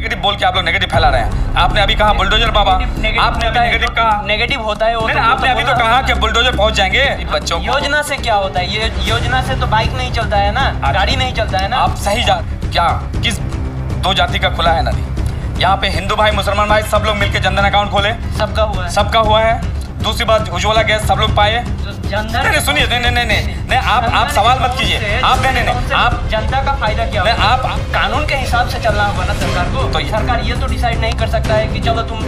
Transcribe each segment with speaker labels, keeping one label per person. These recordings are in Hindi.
Speaker 1: नेगेटिव बोल के आप लोग नेगेटिव फैला रहे हैं। आपने अभी कहा बुलडोजर बाबा, आपने अभी नेगेटिव कहा।
Speaker 2: नेगेटिव होता है वो,
Speaker 1: आपने अभी तो कहा कि बुलडोजर पहुंच जाएंगे बच्चों को।
Speaker 2: योजना से क्या होता है? ये योजना से तो बाइक नहीं चलता है ना, गाड़ी नहीं चलता है ना।
Speaker 1: आप सही क्या किस दो जाति का खुला है नदी? यहाँ पे हिंदू भाई मुसलमान भाई सब लोग मिलकर जनधन अकाउंट खोले, सबका हुआ है। दूसरी बात, उज्ज्वला गैस सब लोग पाए। नहीं सुनिए, नहीं आप सवाल मत कीजिए। आप नहीं आप
Speaker 2: जनता का फायदा क्या?
Speaker 1: आप
Speaker 2: कानून के हिसाब से चलना होगा ना सरकार को। तो सरकार ये तो डिसाइड नहीं कर सकता है कि चलो तुम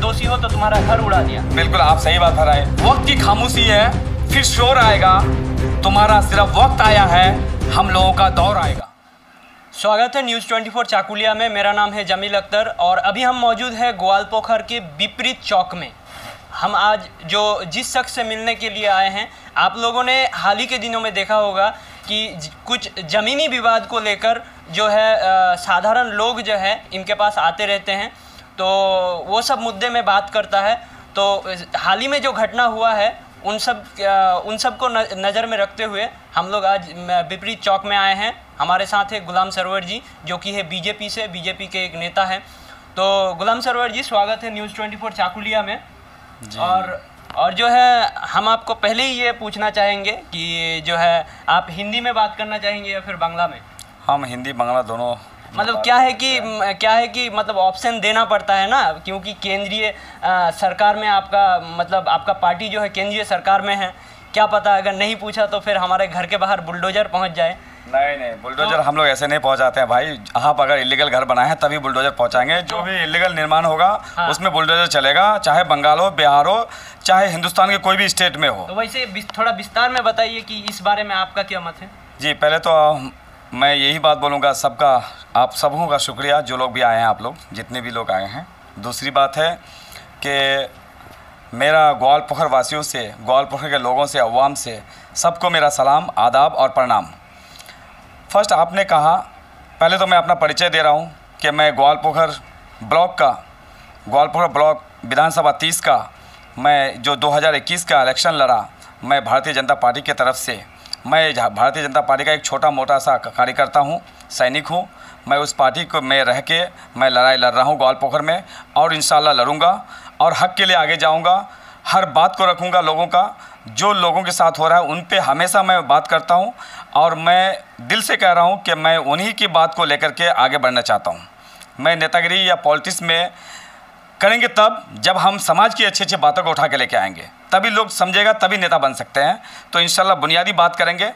Speaker 2: दोषी हो तो तुम्हारा घर उड़ा दिया।
Speaker 1: बिल्कुल आप सही बात कर रहे हैं। वक्त की खामोशी है, फिर शोर आएगा। तुम्हारा सिर्फ वक्त आया है, हम लोगों का दौर आएगा।
Speaker 2: स्वागत है न्यूज़ 24 चाकुलिया में। मेरा नाम है जमील अख्तर और अभी हम मौजूद है ग्वालपोखर के विपरीत चौक में। हम आज जिस शख्स से मिलने के लिए आए हैं, आप लोगों ने हाल ही के दिनों में देखा होगा कि कुछ ज़मीनी विवाद को लेकर जो है साधारण लोग जो है इनके पास आते रहते हैं, तो वो सब मुद्दे में बात करता है। तो हाल ही में जो घटना हुआ है उन सब को नज़र में रखते हुए हम लोग आज विपरीत चौक में आए हैं। हमारे साथ है गुलाम सरवर जी, जो कि है बीजेपी के एक नेता हैं। तो गुलाम सरवर जी, स्वागत है न्यूज़ 24 चाकुलिया में। और जो है हम आपको पहले ही ये पूछना चाहेंगे कि जो है आप हिंदी में बात करना चाहेंगे या फिर बांग्ला में?
Speaker 1: हम हिंदी बांग्ला दोनों।
Speaker 2: मतलब क्या है कि मतलब ऑप्शन देना पड़ता है ना, क्योंकि केंद्रीय सरकार में आपका पार्टी जो है केंद्रीय सरकार में है। क्या पता अगर नहीं पूछा तो फिर हमारे घर के बाहर बुलडोजर पहुंच जाए।
Speaker 1: नहीं बुलडोजर हम लोग ऐसे नहीं पहुंचाते हैं भाई। आप अगर इलीगल घर बनाए हैं तभी बुलडोजर पहुंचाएंगे। जो भी इलीगल निर्माण होगा उसमें बुलडोजर चलेगा, चाहे बंगाल हो, बिहार हो, चाहे हिंदुस्तान के कोई भी स्टेट में हो।
Speaker 2: तो वैसे थोड़ा विस्तार में बताइए कि इस बारे में आपका क्या मत है?
Speaker 1: जी, पहले तो मैं यही बात बोलूँगा, आप सबों का शुक्रिया जो लोग भी आए हैं, आप लोग जितने भी लोग आए हैं। दूसरी बात है कि मेरा ग्वालपोखर वासियों से, ग्वालपोखर के लोगों से, अवाम से सबको मेरा सलाम, आदाब और प्रणाम। फर्स्ट आपने कहा, पहले तो मैं अपना परिचय दे रहा हूँ कि मैं ग्वालपोखर ब्लॉक विधानसभा 30 का मैं जो 2021 का इलेक्शन लड़ा, मैं भारतीय जनता पार्टी की तरफ से, मैं भारतीय जनता पार्टी का एक छोटा मोटा सा कार्यकर्ता हूँ, सैनिक हूँ। मैं उस पार्टी को में रह के मैं लड़ाई लड़ रहा हूँ ग्वालपोखर में, और इंशाल्लाह लड़ूंगा और हक के लिए आगे जाऊंगा। हर बात को रखूंगा लोगों का, जो लोगों के साथ हो रहा है उन पे हमेशा मैं बात करता हूं, और मैं दिल से कह रहा हूं कि मैं उन्हीं की बात को लेकर के आगे बढ़ना चाहता हूं। मैं नेतागिरी या पॉलिटिक्स में करेंगे तब जब हम समाज की अच्छी अच्छी बातों को उठा के लेके आएंगे, तभी लोग समझेगा, तभी नेता बन सकते हैं। तो इंशाल्लाह बुनियादी बात करेंगे,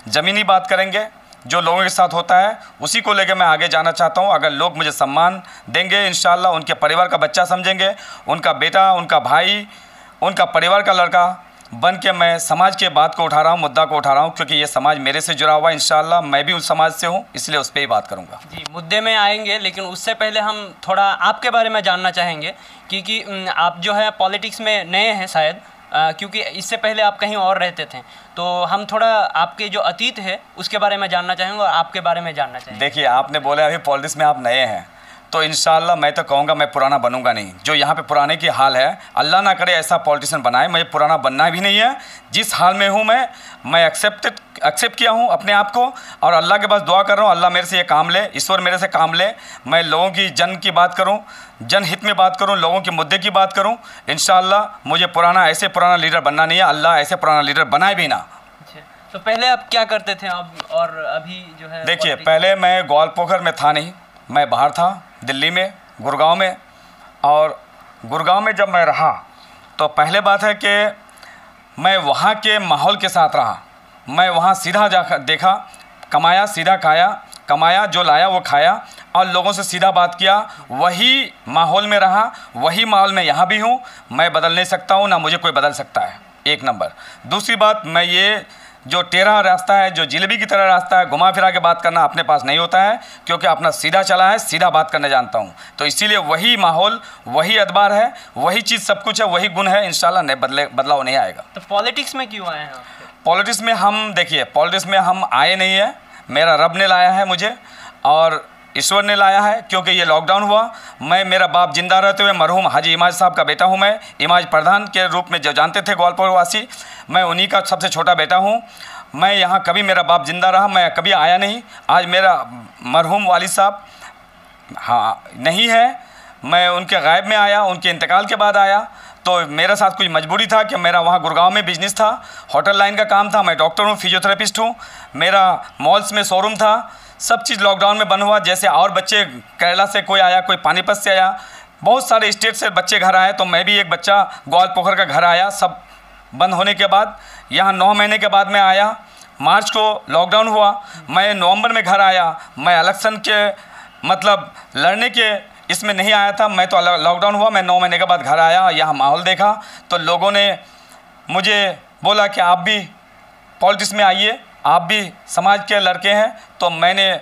Speaker 1: ज़मीनी बात करेंगे, जो लोगों के साथ होता है उसी को लेकर मैं आगे जाना चाहता हूं। अगर लोग मुझे सम्मान देंगे, इंशाल्लाह उनके परिवार का बच्चा समझेंगे, उनका बेटा, उनका भाई, उनका परिवार का लड़का बन के मैं समाज के बात को उठा रहा हूँ, मुद्दा को उठा रहा हूँ, क्योंकि ये समाज मेरे से जुड़ा हुआ है। इंशाल्लाह मैं भी उस समाज से हूँ, इसलिए उस पर ही बात करूँगा।
Speaker 2: जी, मुद्दे में आएंगे, लेकिन उससे पहले हम थोड़ा आपके बारे में जानना चाहेंगे, क्योंकि आप जो है पॉलिटिक्स में नए हैं शायद, क्योंकि इससे पहले आप कहीं और रहते थे। तो हम थोड़ा आपके जो अतीत है उसके बारे में जानना चाहेंगे और आपके बारे में जानना चाहेंगे।
Speaker 1: देखिए, आपने बोला अभी पॉलिटिक्स में आप नए हैं, तो इंशाल्लाह मैं तो कहूँगा मैं पुराना बनूंगा नहीं। जो यहाँ पे पुराने की हाल है, अल्लाह ना करे ऐसा पॉलिटिशियन बनाए, मुझे पुराना बनना भी नहीं है। जिस हाल में हूँ मैं एक्सेप्ट किया हूँ अपने आप को, और अल्लाह के पास दुआ कर रहा हूँ अल्लाह मेरे से ये काम ले, ईश्वर मेरे से काम ले, मैं लोगों की जन की बात करूँ, जनहित में बात करूँ, लोगों के मुद्दे की बात करूँ। इंशाल्लाह मुझे ऐसे पुराना लीडर बनना नहीं है, अल्लाह ऐसे पुराना लीडर बनाए भी ना।
Speaker 2: तो पहले आप क्या करते थे और अभी जो है?
Speaker 1: देखिए, पहले मैं ग्वालपोखर में था नहीं, मैं बाहर था, दिल्ली में, गुड़गांव में। और गुड़गांव में जब मैं रहा तो पहले बात है कि मैं वहाँ के माहौल के साथ रहा। मैं वहाँ सीधा देखा, कमाया सीधा खाया, कमाया जो लाया वो खाया, और लोगों से सीधा बात किया। वही माहौल में रहा, वही माहौल में यहाँ भी हूँ। मैं बदल नहीं सकता हूँ, ना मुझे कोई बदल सकता है, एक नंबर। दूसरी बात, मैं ये जो टेढ़ा रास्ता है, जो जिलेबी की तरह रास्ता है, घुमा फिरा के बात करना अपने पास नहीं होता है, क्योंकि अपना सीधा चला है, सीधा बात करने जानता हूँ। तो इसीलिए वही माहौल, वही अदबार है, वही चीज़ सब कुछ है, वही गुण है, इंशाल्लाह बदलाव नहीं आएगा।
Speaker 2: तो पॉलिटिक्स में क्यों आए हैं आप?
Speaker 1: पॉलिटिक्स में हम आए नहीं है, मेरा रब ने लाया है मुझे, और ईश्वर ने लाया है, क्योंकि ये लॉकडाउन हुआ। मेरा बाप जिंदा रहते हुए मरहूम हाजी इमाज साहब का बेटा हूँ। मैं इमाज प्रधान के रूप में जो जानते थे ग्वालपोखर वासी, मैं उन्हीं का सबसे छोटा बेटा हूँ। मैं यहाँ कभी मेरा बाप जिंदा रहा, मैं कभी आया नहीं। आज मेरा मरहूम वालिद साहब हाँ नहीं है। मैं उनके गायब में आया, उनके इंतकाल के बाद आया, तो मेरे साथ कुछ मजबूरी था कि मेरा वहाँ गुड़गांव में बिजनेस था, होटल लाइन का काम था, मैं डॉक्टर हूँ, फिजियोथेरेपिस्ट हूँ, मेरा मॉल्स में शोरूम था, सब चीज़ लॉकडाउन में बंद हुआ। जैसे और बच्चे केरला से कोई आया, कोई पानीपत से आया, बहुत सारे स्टेट से बच्चे घर आए, तो मैं भी एक बच्चा ग्वालपोखर का घर आया। सब बंद होने के बाद यहाँ 9 महीने के बाद मैं आया। मार्च को लॉकडाउन हुआ, मैं नवंबर में घर आया। मैं इलेक्शन के मतलब लड़ने के इसमें नहीं आया था, मैं तो लॉकडाउन हुआ, मैं 9 महीने के बाद घर आया। यहाँ माहौल देखा तो लोगों ने मुझे बोला कि आप भी पॉलिटिक्स में आइए, आप भी समाज के लड़के हैं। तो मैंने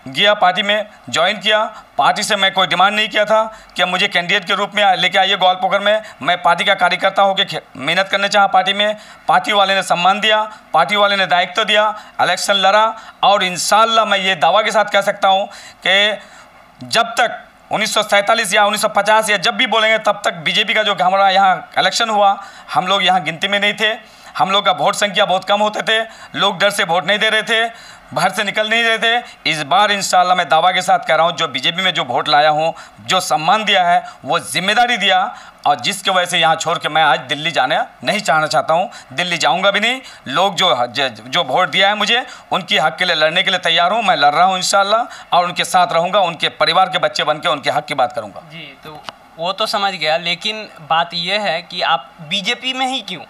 Speaker 1: गया, पार्टी में ज्वाइन किया। पार्टी से मैं कोई डिमांड नहीं किया था कि मुझे कैंडिडेट के रूप में लेके आइए ग्वालपोखर में। मैं पार्टी का कार्यकर्ता होकर मेहनत करने चाहा पार्टी में। पार्टी वाले ने सम्मान दिया, पार्टी वाले ने दायित्व दिया, इलेक्शन लड़ा। और इंशाल्लाह मैं ये दावा के साथ कह सकता हूँ कि जब तक 1947 या 1950 या जब भी बोलेंगे तब तक बीजेपी का जो हमारा यहाँ इलेक्शन हुआ, हम लोग यहाँ गिनती में नहीं थे। हम लोग का वोट संख्या बहुत कम होते थे, लोग डर से वोट नहीं दे रहे थे, बाहर से निकल नहीं रहे थे। इस बार इंशाल्लाह मैं दावा के साथ कह रहा हूँ, जो बीजेपी में जो वोट लाया हूँ, जो सम्मान दिया है, वो जिम्मेदारी दिया, और जिसकी वजह से यहाँ छोड़ के मैं आज दिल्ली जाना नहीं चाहना चाहता हूँ। दिल्ली जाऊँगा भी नहीं। लोग जो वोट दिया है मुझे, उनके हक़ के लिए लड़ने के लिए तैयार हूँ। मैं लड़ रहा हूँ इंशाल्लाह, और उनके साथ रहूँगा, उनके परिवार के बच्चे बन के उनके हक़ की बात करूँगा।
Speaker 2: जी, तो वो तो समझ गया, लेकिन बात यह है कि आप बीजेपी में ही क्यों,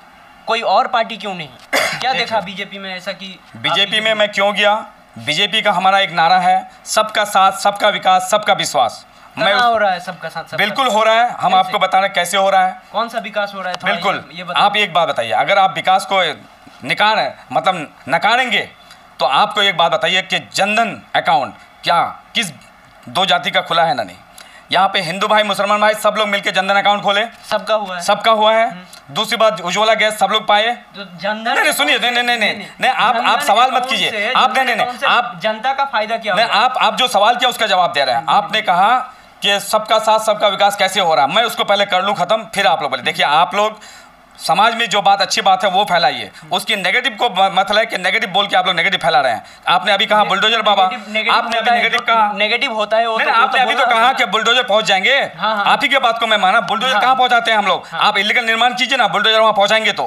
Speaker 2: कोई और पार्टी क्यों नहीं? क्या देखा बीजेपी में ऐसा कि
Speaker 1: बीजेपी में मैं क्यों गया? बीजेपी का हमारा एक नारा है, सबका साथ, सबका विकास, सबका विश्वास।
Speaker 2: मैं हो रहा है सबका साथ, सबका
Speaker 1: बिल्कुल हो रहा है। हम आपको बता रहे हैं कैसे हो रहा है,
Speaker 2: कौन सा विकास हो रहा है।
Speaker 1: बिल्कुल आप एक बात बताइए, अगर आप विकास को नकारेंगे तो आपको एक बात बताइए कि जनधन अकाउंट क्या किस 2 जाति का खुला है ना? नहीं। यहाँ पे हिंदू भाई, मुसलमान भाई सब लोग मिलकर जनधन अकाउंट खोले,
Speaker 2: सबका हुआ है,
Speaker 1: सबका हुआ है। दूसरी बात, उज्ज्वला गैस सब लोग पाए।
Speaker 2: तो जनधन
Speaker 1: नहीं सुनिए, नहीं आप सवाल मत कीजिए। आप नहीं आप
Speaker 2: जनता का फायदा क्या?
Speaker 1: नहीं, आप जो सवाल किया उसका जवाब दे रहे हैं। आपने कहा कि सबका साथ, सबका विकास कैसे हो रहा है। मैं उसको पहले कर लूँ खत्म, फिर आप लोग बोले। देखिए, आप लोग समाज में जो बात अच्छी बात है वो फैलाइए, उसकी नेगेटिव को मतलब है कि नेगेटिव बोल के आप लोग नेगेटिव फैला रहे हैं। आपने अभी कहा बुलडोजर बाबा, आपने अभी नेगेटिव कहा,
Speaker 2: नेगेटिव होता है वो,
Speaker 1: आपने अभी तो कहा कि बुलडोजर पहुंच जाएंगे। आप ही के बात को मैं माना, बुलडोजर कहाँ पहुंचाते हैं हम लोग? आप इलीगल निर्माण कीजिए ना, बुलडोजर वहाँ पहुंचाएंगे तो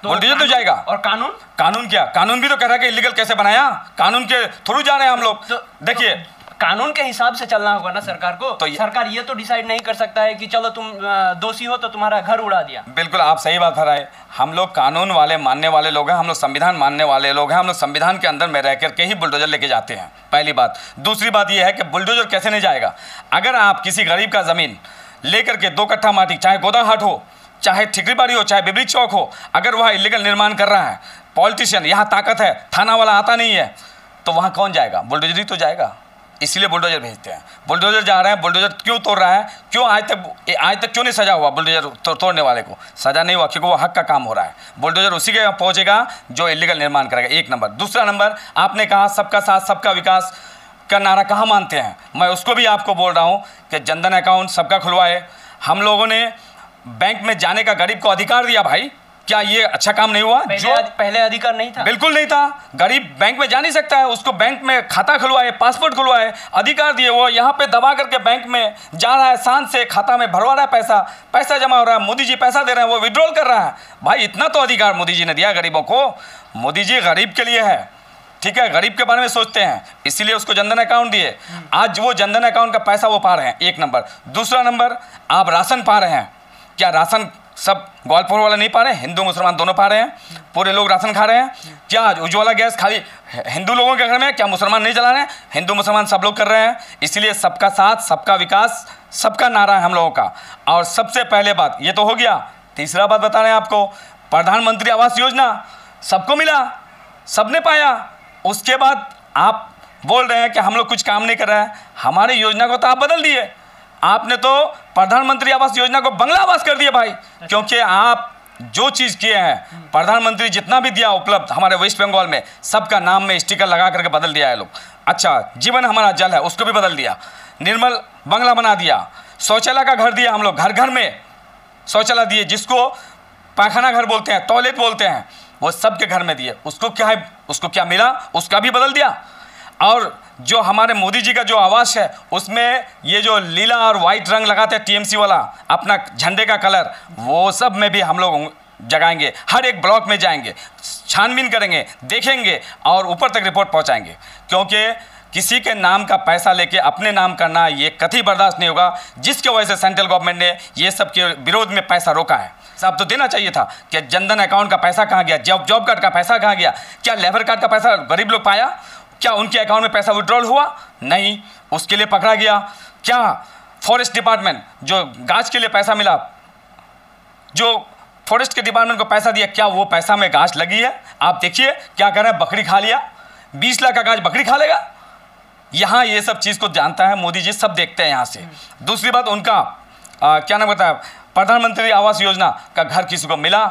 Speaker 1: बुलडोजर तो जाएगा।
Speaker 2: और कानून
Speaker 1: क्या? कानून भी तो कह रहा है कि इलीगल कैसे बनाया, कानून के थ्रू जा रहे हैं हम लोग। देखिए,
Speaker 2: कानून के हिसाब से चलना होगा ना सरकार को। तो सरकार ये तो डिसाइड नहीं कर सकता है कि चलो तुम दोषी हो तो तुम्हारा घर उड़ा दिया।
Speaker 1: बिल्कुल आप सही बात फरमाए। हम लोग कानून वाले मानने वाले लोग हैं, हम लोग संविधान मानने वाले लोग हैं। हम लोग संविधान के अंदर में रह करके ही बुलडोजर लेके जाते हैं, पहली बात। दूसरी बात ये है कि बुलडोजर कैसे नहीं जाएगा? अगर आप किसी गरीब का ज़मीन लेकर के 2 कट्ठा माटी, चाहे गोदाहाट हो, चाहे ठिकरीबाड़ी हो, चाहे बिबली चौक हो, अगर वह इलीगल निर्माण कर रहा है, पॉलिटिशियन, यहाँ ताकत है, थाना वाला आता नहीं है, तो वहाँ कौन जाएगा? बुलडोजर ही तो जाएगा। इसलिए बुलडोजर भेजते हैं। बुलडोजर जा रहे हैं, बुलडोजर क्यों तोड़ रहा है? क्यों आज तक क्यों नहीं सजा हुआ बुलडोजर तोड़ने वाले को? सजा नहीं हुआ क्योंकि वो हक का काम हो रहा है। बुलडोजर उसी के पहुंचेगा जो इलीगल निर्माण करेगा, 1 नंबर। दूसरा नंबर, आपने कहा सबका साथ, सबका विकास का नारा कहाँ मानते हैं? मैं उसको भी आपको बोल रहा हूँ कि जनधन अकाउंट सबका खुलवाए। हम लोगों ने बैंक में जाने का गरीब को अधिकार दिया। भाई, क्या ये अच्छा काम नहीं हुआ?
Speaker 2: पहले अधिकार नहीं था,
Speaker 1: बिल्कुल नहीं था। गरीब बैंक में जा नहीं सकता है, उसको बैंक में खाता खुलवाए, पासपोर्ट खुलवाए, अधिकार दिए। वो यहाँ पे दबा करके बैंक में जा रहा है, शान से खाता में भरवा रहा है, पैसा जमा हो रहा है, मोदी जी पैसा दे रहे हैं, वो विड्रॉल कर रहा है। भाई, इतना तो अधिकार मोदी जी ने दिया गरीबों को। मोदी जी गरीब के लिए है, ठीक है, गरीब के बारे में सोचते हैं, इसीलिए उसको जनधन अकाउंट दिए। आज वो जनधन अकाउंट का पैसा वो पा रहे हैं, 1 नंबर। दूसरा नंबर, आप राशन पा रहे हैं। क्या राशन सब ग्वालपोर वाले नहीं पा रहे हैं? हिंदू मुसलमान दोनों पा रहे हैं, पूरे लोग राशन खा रहे हैं। क्या उज्ज्वला गैस खाली हिंदू लोगों के घर में? क्या मुसलमान नहीं चला रहे हैं? हिंदू मुसलमान सब लोग कर रहे हैं। इसलिए सबका साथ, सबका विकास, सबका नारा है हम लोगों का। और सबसे पहले बात ये तो हो गया। तीसरा बात बता रहे हैं आपको, प्रधानमंत्री आवास योजना सबको मिला, सबने पाया। उसके बाद आप बोल रहे हैं कि हम लोग कुछ काम नहीं कर रहे हैं। हमारी योजना को तो आप बदल दिए। आपने तो प्रधानमंत्री आवास योजना को बंगला आवास कर दिया भाई, क्योंकि आप जो चीज़ किए हैं, प्रधानमंत्री जितना भी दिया उपलब्ध हमारे वेस्ट बंगाल में, सबका नाम में स्टिकर लगा करके बदल दिया है लोग। अच्छा, जीवन हमारा जल है, उसको भी बदल दिया। निर्मल बंगला बना दिया। शौचालय का घर दिया हम लोग, घर घर में शौचालय दिए, जिसको पायखाना घर बोलते हैं, टॉयलेट बोलते हैं, वो सबके घर में दिए। उसको क्या है, उसको क्या मिला, उसका भी बदल दिया। और जो हमारे मोदी जी का जो आवास है उसमें ये जो लीला और वाइट रंग लगाते हैं टीएमसी वाला अपना झंडे का कलर, वो सब में भी हम लोग जगाएंगे। हर एक ब्लॉक में जाएंगे, छानबीन करेंगे, देखेंगे और ऊपर तक रिपोर्ट पहुंचाएंगे। क्योंकि किसी के नाम का पैसा लेके अपने नाम करना ये कतई बर्दाश्त नहीं होगा, जिसकी वजह से सेंट्रल गवर्नमेंट ने ये सब के विरोध में पैसा रोका है। साहब तो देना चाहिए था कि जनधन अकाउंट का पैसा कहाँ गया, जॉब कार्ड का पैसा कहाँ गया, क्या लेबर कार्ड का पैसा गरीब लोग पाया, क्या उनके अकाउंट में पैसा विड्रॉल हुआ? नहीं, उसके लिए पकड़ा गया। क्या फॉरेस्ट डिपार्टमेंट जो गाछ के लिए पैसा मिला, जो फॉरेस्ट के डिपार्टमेंट को पैसा दिया, क्या वो पैसा में गाछ लगी है? आप देखिए क्या कर रहे हैं, बकरी खा लिया, 20 लाख का गाछ बकरी खा लेगा। यहाँ ये सब चीज़ को जानता है मोदी जी, सब देखते हैं यहाँ से। दूसरी बात उनका क्या नाम बताया, प्रधानमंत्री आवास योजना का घर किसी को मिला,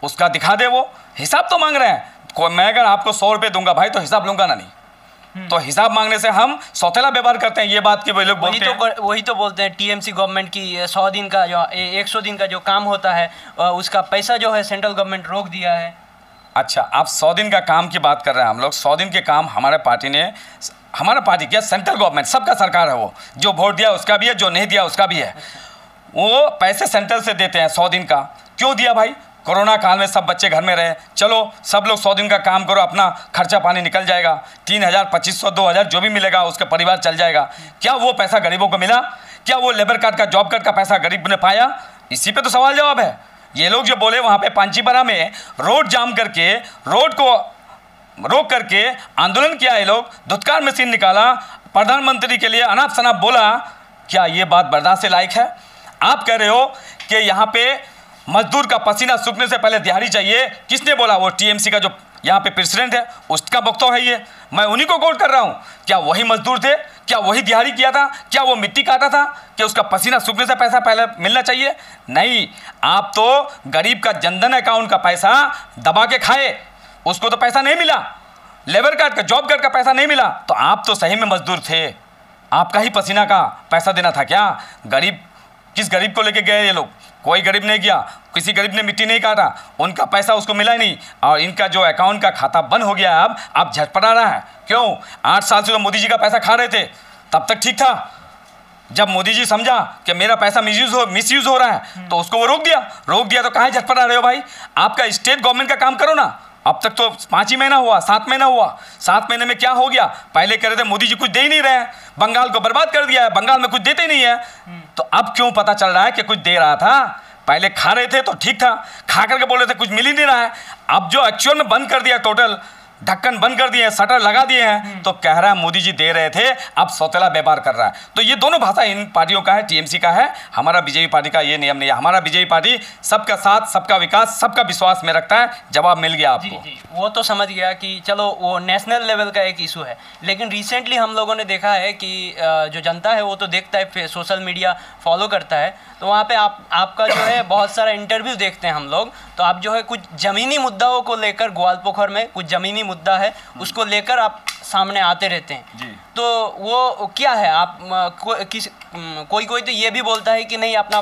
Speaker 1: उसका दिखा दे। वो हिसाब तो मांग रहे हैं। मैं अगर आपको 100 रुपये दूंगा भाई तो हिसाब लूंगा ना, नहीं तो हिसाब मांगने से हम सौतेला व्यवहार करते हैं। ये बात की वही लोग बोलते हैं,
Speaker 2: वही तो बोलते हैं टीएमसी गवर्नमेंट की 100 दिन का जो 100 दिन का जो काम होता है उसका पैसा जो है सेंट्रल गवर्नमेंट रोक दिया है।
Speaker 1: अच्छा, आप 100 दिन का काम की बात कर रहे हैं। हम लोग 100 दिन के काम हमारे पार्टी ने, हमारा पार्टी क्या, सेंट्रल गवर्नमेंट सबका सरकार है, वो जो वोट दिया उसका भी है, जो नहीं दिया उसका भी है। वो पैसे सेंट्रल से देते हैं 100 दिन का। क्यों दिया भाई? कोरोना काल में सब बच्चे घर में रहे, चलो सब लोग 100 दिन का काम करो, अपना खर्चा पानी निकल जाएगा, 3000 2500 2000 जो भी मिलेगा उसका परिवार चल जाएगा। क्या वो पैसा गरीबों को मिला? क्या वो लेबर कार्ड का, जॉब कार्ड का पैसा गरीब ने पाया? इसी पे तो सवाल जवाब है। ये लोग जो बोले वहाँ पे पांचीपरा में रोड जाम करके, रोड को रोक करके आंदोलन किया, ये लोग धुतकार मशीन निकाला, प्रधानमंत्री के लिए अनाप शनाप बोला, क्या ये बात बर्दाश्त से लायक है? आप कह रहे हो कि यहाँ पे मजदूर का पसीना सूखने से पहले दिहाड़ी चाहिए। किसने बोला? वो टीएमसी का जो यहाँ पे प्रेसिडेंट है उसका वक्तव्य है ये, मैं उन्हीं को कोट कर रहा हूँ। क्या वही मजदूर थे? क्या वही दिहाड़ी किया था? क्या वो मिट्टी काटा था कि उसका पसीना सूखने से पैसा पहले मिलना चाहिए? नहीं, आप तो गरीब का जनधन अकाउंट का पैसा दबा के खाए, उसको तो पैसा नहीं मिला, लेबर कार्ड का, जॉब कार्ड का पैसा नहीं मिला, तो आप तो सही में मजदूर थे। आपका ही पसीना का पैसा देना था क्या? गरीब, किस गरीब को लेके गए ये लोग? कोई गरीब नहीं गया, किसी गरीब ने मिट्टी नहीं काटा, उनका पैसा उसको मिला ही नहीं। और इनका जो अकाउंट का खाता बंद हो गया है, अब झटपटा रहा है। क्यों? 8 साल से तो मोदी जी का पैसा खा रहे थे, तब तक ठीक था। जब मोदी जी समझा कि मेरा पैसा मिसयूज हो रहा है तो उसको वो रोक दिया। तो कहाँ झटपटा रहे हो भाई? आपका स्टेट गवर्नमेंट का काम करो ना। अब तक तो 5 ही महीना हुआ, 7 महीना हुआ, 7 महीने में क्या हो गया? पहले कह रहे थे मोदी जी कुछ दे ही नहीं रहे हैं, बंगाल को बर्बाद कर दिया है, बंगाल में कुछ देते ही नहीं है। तो अब क्यों पता चल रहा है कि कुछ दे रहा था? पहले खा रहे थे तो ठीक था, खा करके बोल रहे थे कुछ मिल ही नहीं रहा है। अब जो एक्चुअल में बंद कर दिया, टोटल ढक्कन बंद कर दिए हैं, शटर लगा दिए हैं, तो कह रहा है मोदी जी दे रहे थे, अब सौतेला व्यापार कर रहा है। तो ये दोनों भाषा इन पार्टियों का है, टीएमसी का है। हमारा बीजेपी पार्टी का ये नियम नहीं है। हमारा बीजेपी पार्टी सबका साथ, सबका विकास, सबका विश्वास में रखता है। जवाब मिल गया आपको।
Speaker 2: जी, वो तो समझ गया कि चलो वो नेशनल लेवल का एक इशू है, लेकिन रिसेंटली हम लोगों ने देखा है कि जो जनता है वो तो देखता है, सोशल मीडिया फॉलो करता है, तो वहाँ पे आपका जो है बहुत सारा इंटरव्यू देखते हैं हम लोग। तो आप जो है कुछ ज़मीनी मुद्दाओं को लेकर, ग्वालपोखर में कुछ ज़मीनी मुद्दा है उसको लेकर आप सामने आते रहते हैं
Speaker 1: जी।
Speaker 2: तो वो क्या है? आप कोई तो ये भी बोलता है कि नहीं, अपना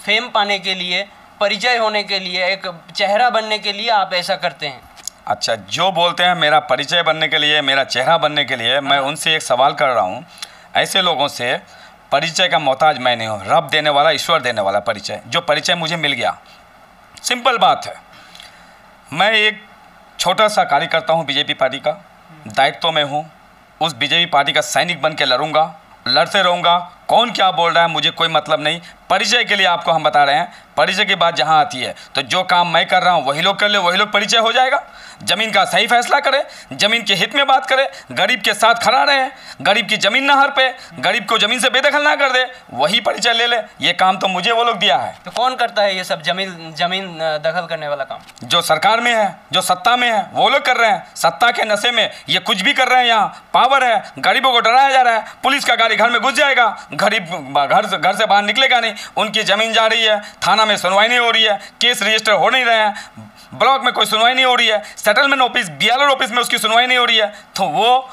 Speaker 2: फेम पाने के लिए, परिचय होने के लिए, एक चेहरा बनने के लिए आप ऐसा करते हैं।
Speaker 1: अच्छा, जो बोलते हैं मेरा परिचय बनने के लिए, मेरा चेहरा बनने के लिए, मैं उनसे एक सवाल कर रहा हूँ। ऐसे लोगों से परिचय का मोहताज मैं नहीं हूँ। रब देने वाला, ईश्वर देने वाला परिचय, जो परिचय मुझे मिल गया, सिंपल बात है। मैं एक छोटा सा कार्यकर्ता हूँ बीजेपी पार्टी का, दायित्व में हूँ। उस बीजेपी पार्टी का सैनिक बन के लड़ूंगा, लड़ते रहूँगा। कौन क्या बोल रहा है मुझे कोई मतलब नहीं। परिचय के लिए आपको हम बता रहे हैं, परिचय की बात जहाँ आती है तो जो काम मैं कर रहा हूँ वही लोग कर ले, वही लोग परिचय हो जाएगा। ज़मीन का सही फैसला करे, ज़मीन के हित में बात करे, गरीब के साथ खड़ा रहे, गरीब की ज़मीन ना हर पे, गरीब को ज़मीन से बेदखल ना कर दे, वही परिचय ले ले। ये काम तो मुझे वो लोग दिया है।
Speaker 2: तो कौन करता है ये सब ज़मीन दखल करने वाला काम?
Speaker 1: जो सरकार में है, जो सत्ता में है, वो लोग कर रहे हैं। सत्ता के नशे में ये कुछ भी कर रहे हैं। यहाँ पावर है, गरीबों को डराया जा रहा है। पुलिस का गाड़ी घर में घुस जाएगा, गरीब घर से बाहर निकलेगा नहीं। उनकी ज़मीन जा रही है, थाना में सुनवाई नहीं हो रही है, केस रजिस्टर हो नहीं रहे हैं, ब्लॉक में कोई सुनवाई नहीं हो रही है, सेटलमेंट ऑफिस, BLO ऑफिस में उसकी सुनवाई नहीं हो रही है। तो वो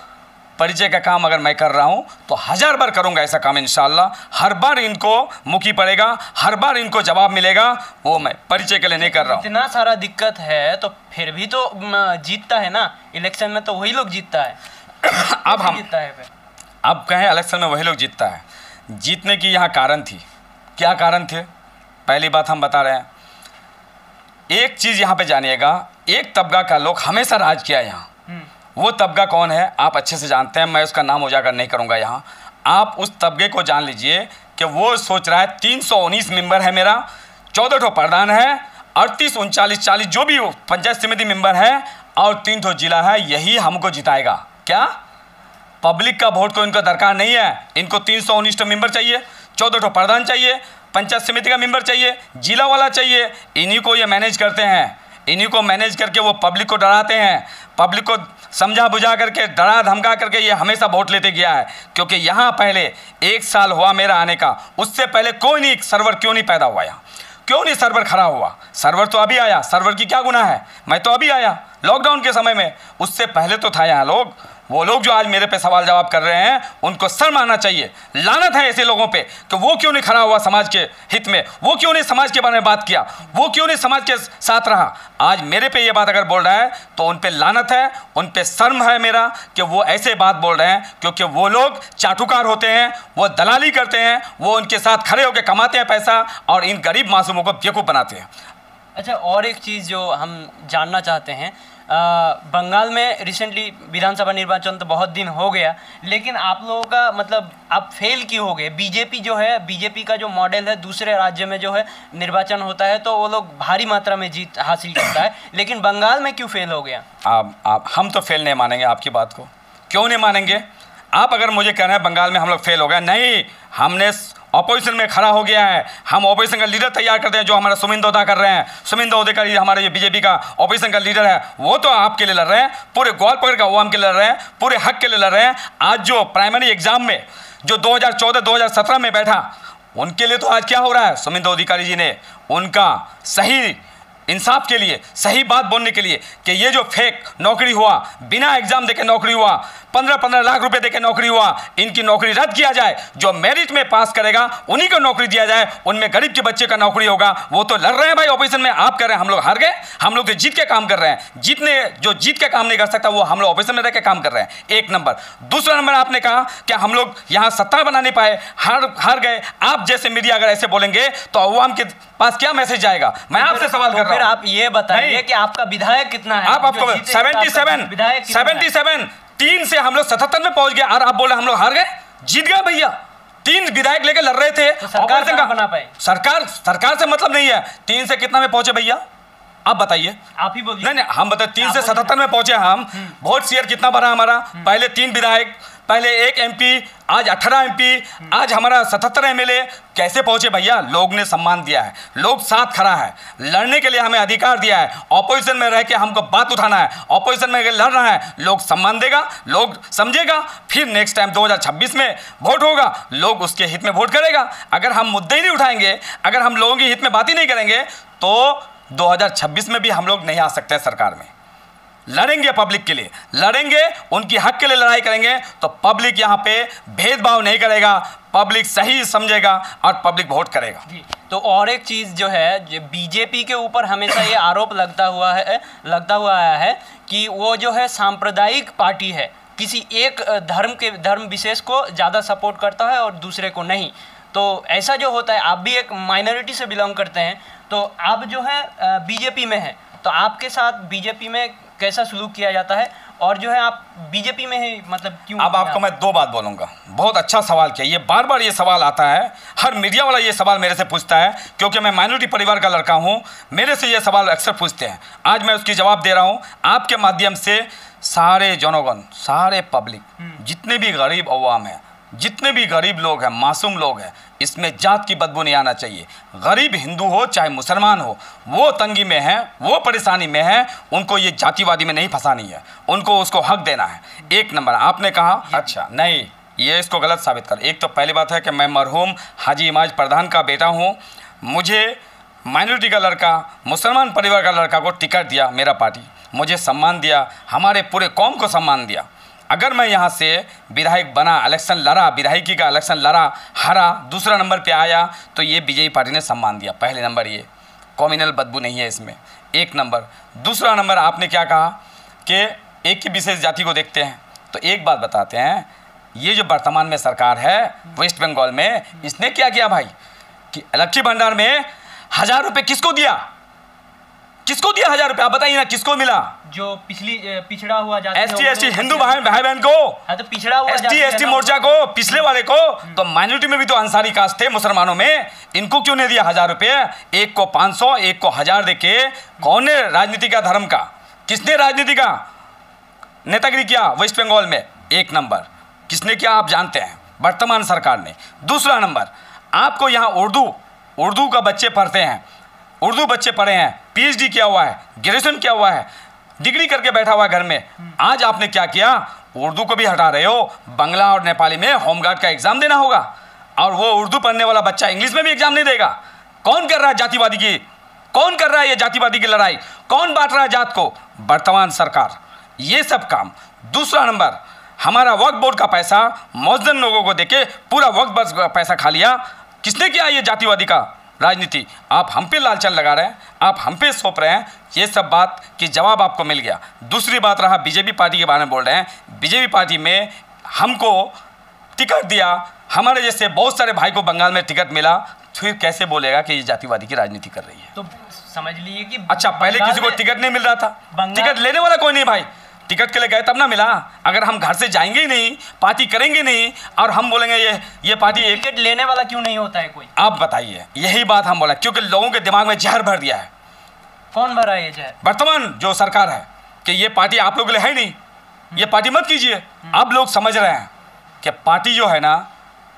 Speaker 1: परिचय का काम अगर मैं कर रहा हूँ तो 1000 बार करूँगा ऐसा काम इंशाल्लाह। हर बार इनको मुखी पड़ेगा, हर बार इनको जवाब मिलेगा। वो मैं परिचय के लिए नहीं कर रहा हूँ।
Speaker 2: इतना सारा दिक्कत है तो फिर भी तो जीतता है ना इलेक्शन में, तो वही लोग जीतता है।
Speaker 1: अब हम
Speaker 2: जीतता है फिर?
Speaker 1: अब कहें इलेक्शन में वही लोग जीतता है। जीतने की यहाँ कारण थी, क्या कारण थे? पहली बात हम बता रहे हैं, एक चीज़ यहाँ पे जानिएगा, एक तबका का लोग हमेशा राज किया यहाँ। वो तबका कौन है आप अच्छे से जानते हैं, मैं उसका नाम उजागर नहीं करूँगा यहाँ। आप उस तबके को जान लीजिए कि वो सोच रहा है 319 मेंबर है मेरा, 14 ठो प्रधान है, 38 39 40 जो भी पंचायत समिति मेंबर है और 3 ठो जिला है, यही हमको जिताएगा। क्या पब्लिक का वोट को इनको दरकार नहीं है? इनको 319 ठो मेंबर चाहिए, 14 ठो प्रधान चाहिए, पंचायत समिति का मेंबर चाहिए, जिला वाला चाहिए। इन्हीं को ये मैनेज करते हैं, इन्हीं को मैनेज करके वो पब्लिक को डराते हैं, पब्लिक को समझा बुझा करके डरा धमका करके ये हमेशा वोट लेते गया है। क्योंकि यहाँ पहले 1 साल हुआ मेरा आने का, उससे पहले कोई नहीं सर्वर क्यों नहीं पैदा हुआ यहाँ, क्यों नहीं सर्वर खड़ा हुआ? सर्वर तो अभी आया, सर्वर की क्या गुनाह है? मैं तो अभी आया लॉकडाउन के समय में, उससे पहले तो था यहाँ लोग। वो लोग जो आज मेरे पे सवाल जवाब कर रहे हैं उनको शर्म आना चाहिए। लानत है ऐसे लोगों पे कि वो क्यों नहीं खड़ा हुआ समाज के हित में, वो क्यों नहीं समाज के बारे में बात किया, वो क्यों नहीं समाज के साथ रहा। आज मेरे पे ये बात अगर बोल रहा है तो उन पे लानत है, उन पे शर्म है मेरा कि वो ऐसे बात बोल रहे हैं, क्योंकि वो लोग चाटुकार होते हैं, वो दलाली करते हैं, वो उनके साथ खड़े होकर कमाते हैं पैसा और इन गरीब मासूमों को बेवकूफ़ बनाते हैं।
Speaker 2: अच्छा, और एक चीज़ जो हम जानना चाहते हैं, बंगाल में रिसेंटली विधानसभा निर्वाचन तो बहुत दिन हो गया, लेकिन आप लोगों का मतलब आप फेल क्यों हो गए? बीजेपी जो है, बीजेपी का जो मॉडल है, दूसरे राज्य में जो है निर्वाचन होता है तो वो लोग भारी मात्रा में जीत हासिल करता है, लेकिन बंगाल में क्यों फेल हो गया?
Speaker 1: आप हम तो फेल नहीं मानेंगे आपकी बात को। क्यों नहीं मानेंगे? आप अगर मुझे कह रहे हैं बंगाल में हम लोग फेल हो गए, नहीं, हमने ऑपोजिशन में खड़ा हो गया है। हम ऑपोजिशन का लीडर तैयार करते हैं, जो हमारा सुमिंदर ओदा कर रहे हैं। सुमिंदर ओदा हमारे ये बीजेपी का ऑपोजिशन का लीडर है, वो तो आपके लिए लड़ रहे हैं, पूरे ग्वालपकर का अवाम के लिए लड़ रहे हैं, पूरे हक के लिए लड़ रहे हैं। आज जो प्राइमरी एग्जाम में जो 2014-2017 में बैठा, उनके लिए तो आज क्या हो रहा है? सुमिंदर अधिकारी जी ने उनका सही इंसाफ के लिए, सही बात बोलने के लिए कि ये जो फेक नौकरी हुआ, बिना एग्जाम देके नौकरी हुआ, 15-15 लाख रुपए देके नौकरी हुआ, इनकी नौकरी रद्द किया जाए। जो मेरिट में पास करेगा उन्हीं को नौकरी दिया जाए, उनमें गरीब के बच्चे का नौकरी होगा। वो तो लड़ रहे हैं भाई ऑपोजिशन में, आप कर रहे हैं हम लोग हार गए। हम लोग तो जीत के काम कर रहे हैं, जो जीत के काम नहीं कर सकता वो हम लोग ऑपोजिशन में रह के काम कर रहे हैं। एक नंबर। दूसरा नंबर, आपने कहा कि हम लोग यहाँ सत्ता बना नहीं पाए, हार गए। आप जैसे मीडिया अगर ऐसे बोलेंगे तो अवाम के पास क्या मैसेज जाएगा? मैं आपसे सवाल कर रहा हूँ।
Speaker 2: फिर आप ये बताइए कि आपका विधायक कितना है?
Speaker 1: आपको 77 3 से हम लोग 77 में पहुंच गए और आप बोले हम लोग हार गए। जीत गए भैया, 3 विधायक लेकर लड़ रहे थे।
Speaker 2: तो सरकार कहाँ बना पाए?
Speaker 1: सरकार से मतलब नहीं है। 3 से कितना में पहुंचे भैया, आप बताइए।
Speaker 2: आप ही बोलिए।
Speaker 1: नहीं, हम बताए 3 से 77 में पहुंचे हम। वोट शेयर कितना बढ़ा हमारा? पहले 3 विधायक, पहले 1 MP, आज 18 MP, आज हमारा 77 MLA। कैसे पहुंचे भैया? लोग ने सम्मान दिया है, लोग साथ खड़ा है, लड़ने के लिए हमें अधिकार दिया है। ऑपोजिशन में रह के हमको बात उठाना है, ऑपोजिशन में लड़ रहा है, लोग सम्मान देगा, लोग समझेगा, फिर नेक्स्ट टाइम 2026 में वोट होगा, लोग उसके हित में वोट करेगा। अगर हम मुद्दे ही नहीं उठाएंगे, अगर हम लोगों के हित में बात ही नहीं करेंगे तो 2026 में भी हम लोग नहीं आ सकते सरकार में। लड़ेंगे पब्लिक के लिए, लड़ेंगे, उनकी हक के लिए लड़ाई करेंगे तो पब्लिक यहाँ पे भेदभाव नहीं करेगा, पब्लिक सही समझेगा और पब्लिक वोट करेगा।
Speaker 2: जी, तो और एक चीज़ जो है, जो बीजेपी के ऊपर हमेशा ये आरोप लगता हुआ आया है कि वो जो है सांप्रदायिक पार्टी है, किसी एक धर्म विशेष को ज़्यादा सपोर्ट करता है और दूसरे को नहीं। तो ऐसा जो होता है, आप भी एक माइनॉरिटी से बिलोंग करते हैं, तो आप जो है बीजेपी में हैं, तो आपके साथ बीजेपी में कैसा सलूक किया जाता है और जो है आप बीजेपी में ही मतलब क्यों?
Speaker 1: अब आपको मैं 2 बात बोलूँगा। बहुत अच्छा सवाल किया, ये बार बार ये सवाल आता है, हर मीडिया वाला ये सवाल मेरे से पूछता है, क्योंकि मैं माइनॉरिटी परिवार का लड़का हूँ, मेरे से ये सवाल अक्सर पूछते हैं। आज मैं उसकी जवाब दे रहा हूँ आपके माध्यम से। सारे जनगण, सारे पब्लिक, जितने भी गरीब अवाम है, जितने भी गरीब लोग हैं, मासूम लोग हैं, इसमें जात की बदबू नहीं आना चाहिए। गरीब हिंदू हो चाहे मुसलमान हो, वो तंगी में है, वो परेशानी में है, उनको ये जातिवादी में नहीं फंसानी है, उनको उसको हक देना है। एक नंबर। आपने कहा अच्छा नहीं, ये इसको गलत साबित कर। एक तो पहली बात है कि मैं मरहूम हाजी इमाज प्रधान का बेटा हूँ, मुझे माइनॉरिटी का लड़का, मुसलमान परिवार का लड़का को टिकट दिया मेरा पार्टी, मुझे सम्मान दिया, हमारे पूरे कौम को सम्मान दिया। अगर मैं यहाँ से विधायक बना, इलेक्शन लड़ा, विधायकी का इलेक्शन लड़ा, हारा, दूसरा नंबर पे आया, तो ये बीजेपी पार्टी ने सम्मान दिया। पहले नंबर, ये कॉम्युनल बदबू नहीं है इसमें, एक नंबर। दूसरा नंबर, आपने क्या कहा कि एक ही विशेष जाति को देखते हैं, तो एक बात बताते हैं, ये जो वर्तमान में सरकार है वेस्ट बंगाल में, इसने क्या किया भाई कि लक्ष्मी भंडार में 1000 रुपये किसको दिया? किसको दिया 1000 रुपये? आप बताइए ना, किसको मिला?
Speaker 2: जो पिछड़ा हुआ जाति
Speaker 1: एसटी एसटी हिंदू भाई बहन को,
Speaker 2: हाँ, तो पिछड़ा हुआ
Speaker 1: एसटी एसटी मोर्चा को, पिछले वाले को। तो माइनॉरिटी में भी तो अंसारी कास्ट थे मुसलमानों में, इनको क्यों नहीं दिया 1000 रुपये? एक को 500, एक को 1000 देके कौन ने राजनीति का, धर्म का, किसने राजनीति का नेतागिरी किया वेस्ट बंगाल में? एक नंबर किसने किया आप जानते हैं, वर्तमान सरकार ने। दूसरा नंबर, आपको यहाँ उर्दू का बच्चे पढ़ते हैं, उर्दू बच्चे पढ़े हैं, पीएचडी किया हुआ है, ग्रेजुएशन किया हुआ है, डिग्री करके बैठा हुआ है घर में। आज आपने क्या किया? उर्दू को भी हटा रहे हो, बांग्ला और नेपाली में होमगार्ड का एग्जाम देना होगा, और वो उर्दू पढ़ने वाला बच्चा इंग्लिश में भी एग्जाम नहीं देगा। कौन कर रहा है जातिवादी की, कौन कर रहा है ये जातिवादी की लड़ाई? कौन बांट रहा है जात को? वर्तमान सरकार, ये सब काम। दूसरा नंबर, हमारा वक्फ बोर्ड का पैसा मौजूद लोगों को देके पूरा वक्फ बस पैसा खा लिया। किसने किया ये जातिवादी का राजनीति? आप हम पे लालचन लगा रहे हैं, आप हम पे सौंप रहे हैं। ये सब बात की जवाब आपको मिल गया। दूसरी बात रहा बीजेपी पार्टी के बारे में बोल रहे हैं। बीजेपी पार्टी में हमको टिकट दिया, हमारे जैसे बहुत सारे भाई को बंगाल में टिकट मिला, फिर कैसे बोलेगा कि ये जातिवादी की राजनीति कर रही है?
Speaker 2: तो समझ लीजिए कि
Speaker 1: अच्छा, पहले किसी को टिकट नहीं मिल रहा था, टिकट लेने वाला कोई नहीं भाई, टिकट के लिए गए तब ना मिला। अगर हम घर से जाएंगे ही नहीं, पार्टी करेंगे नहीं, और हम बोलेंगे ये पार्टी,
Speaker 2: टिकट लेने वाला क्यों नहीं होता है कोई?
Speaker 1: आप बताइए। यही बात हम बोला, क्योंकि लोगों के दिमाग में जहर भर दिया है।
Speaker 2: कौन भरा है ये जहर?
Speaker 1: वर्तमान जो सरकार है कि ये पार्टी आप लोगों के लिए है नहीं, ये पार्टी मत कीजिए। अब लोग समझ रहे हैं कि पार्टी जो है ना,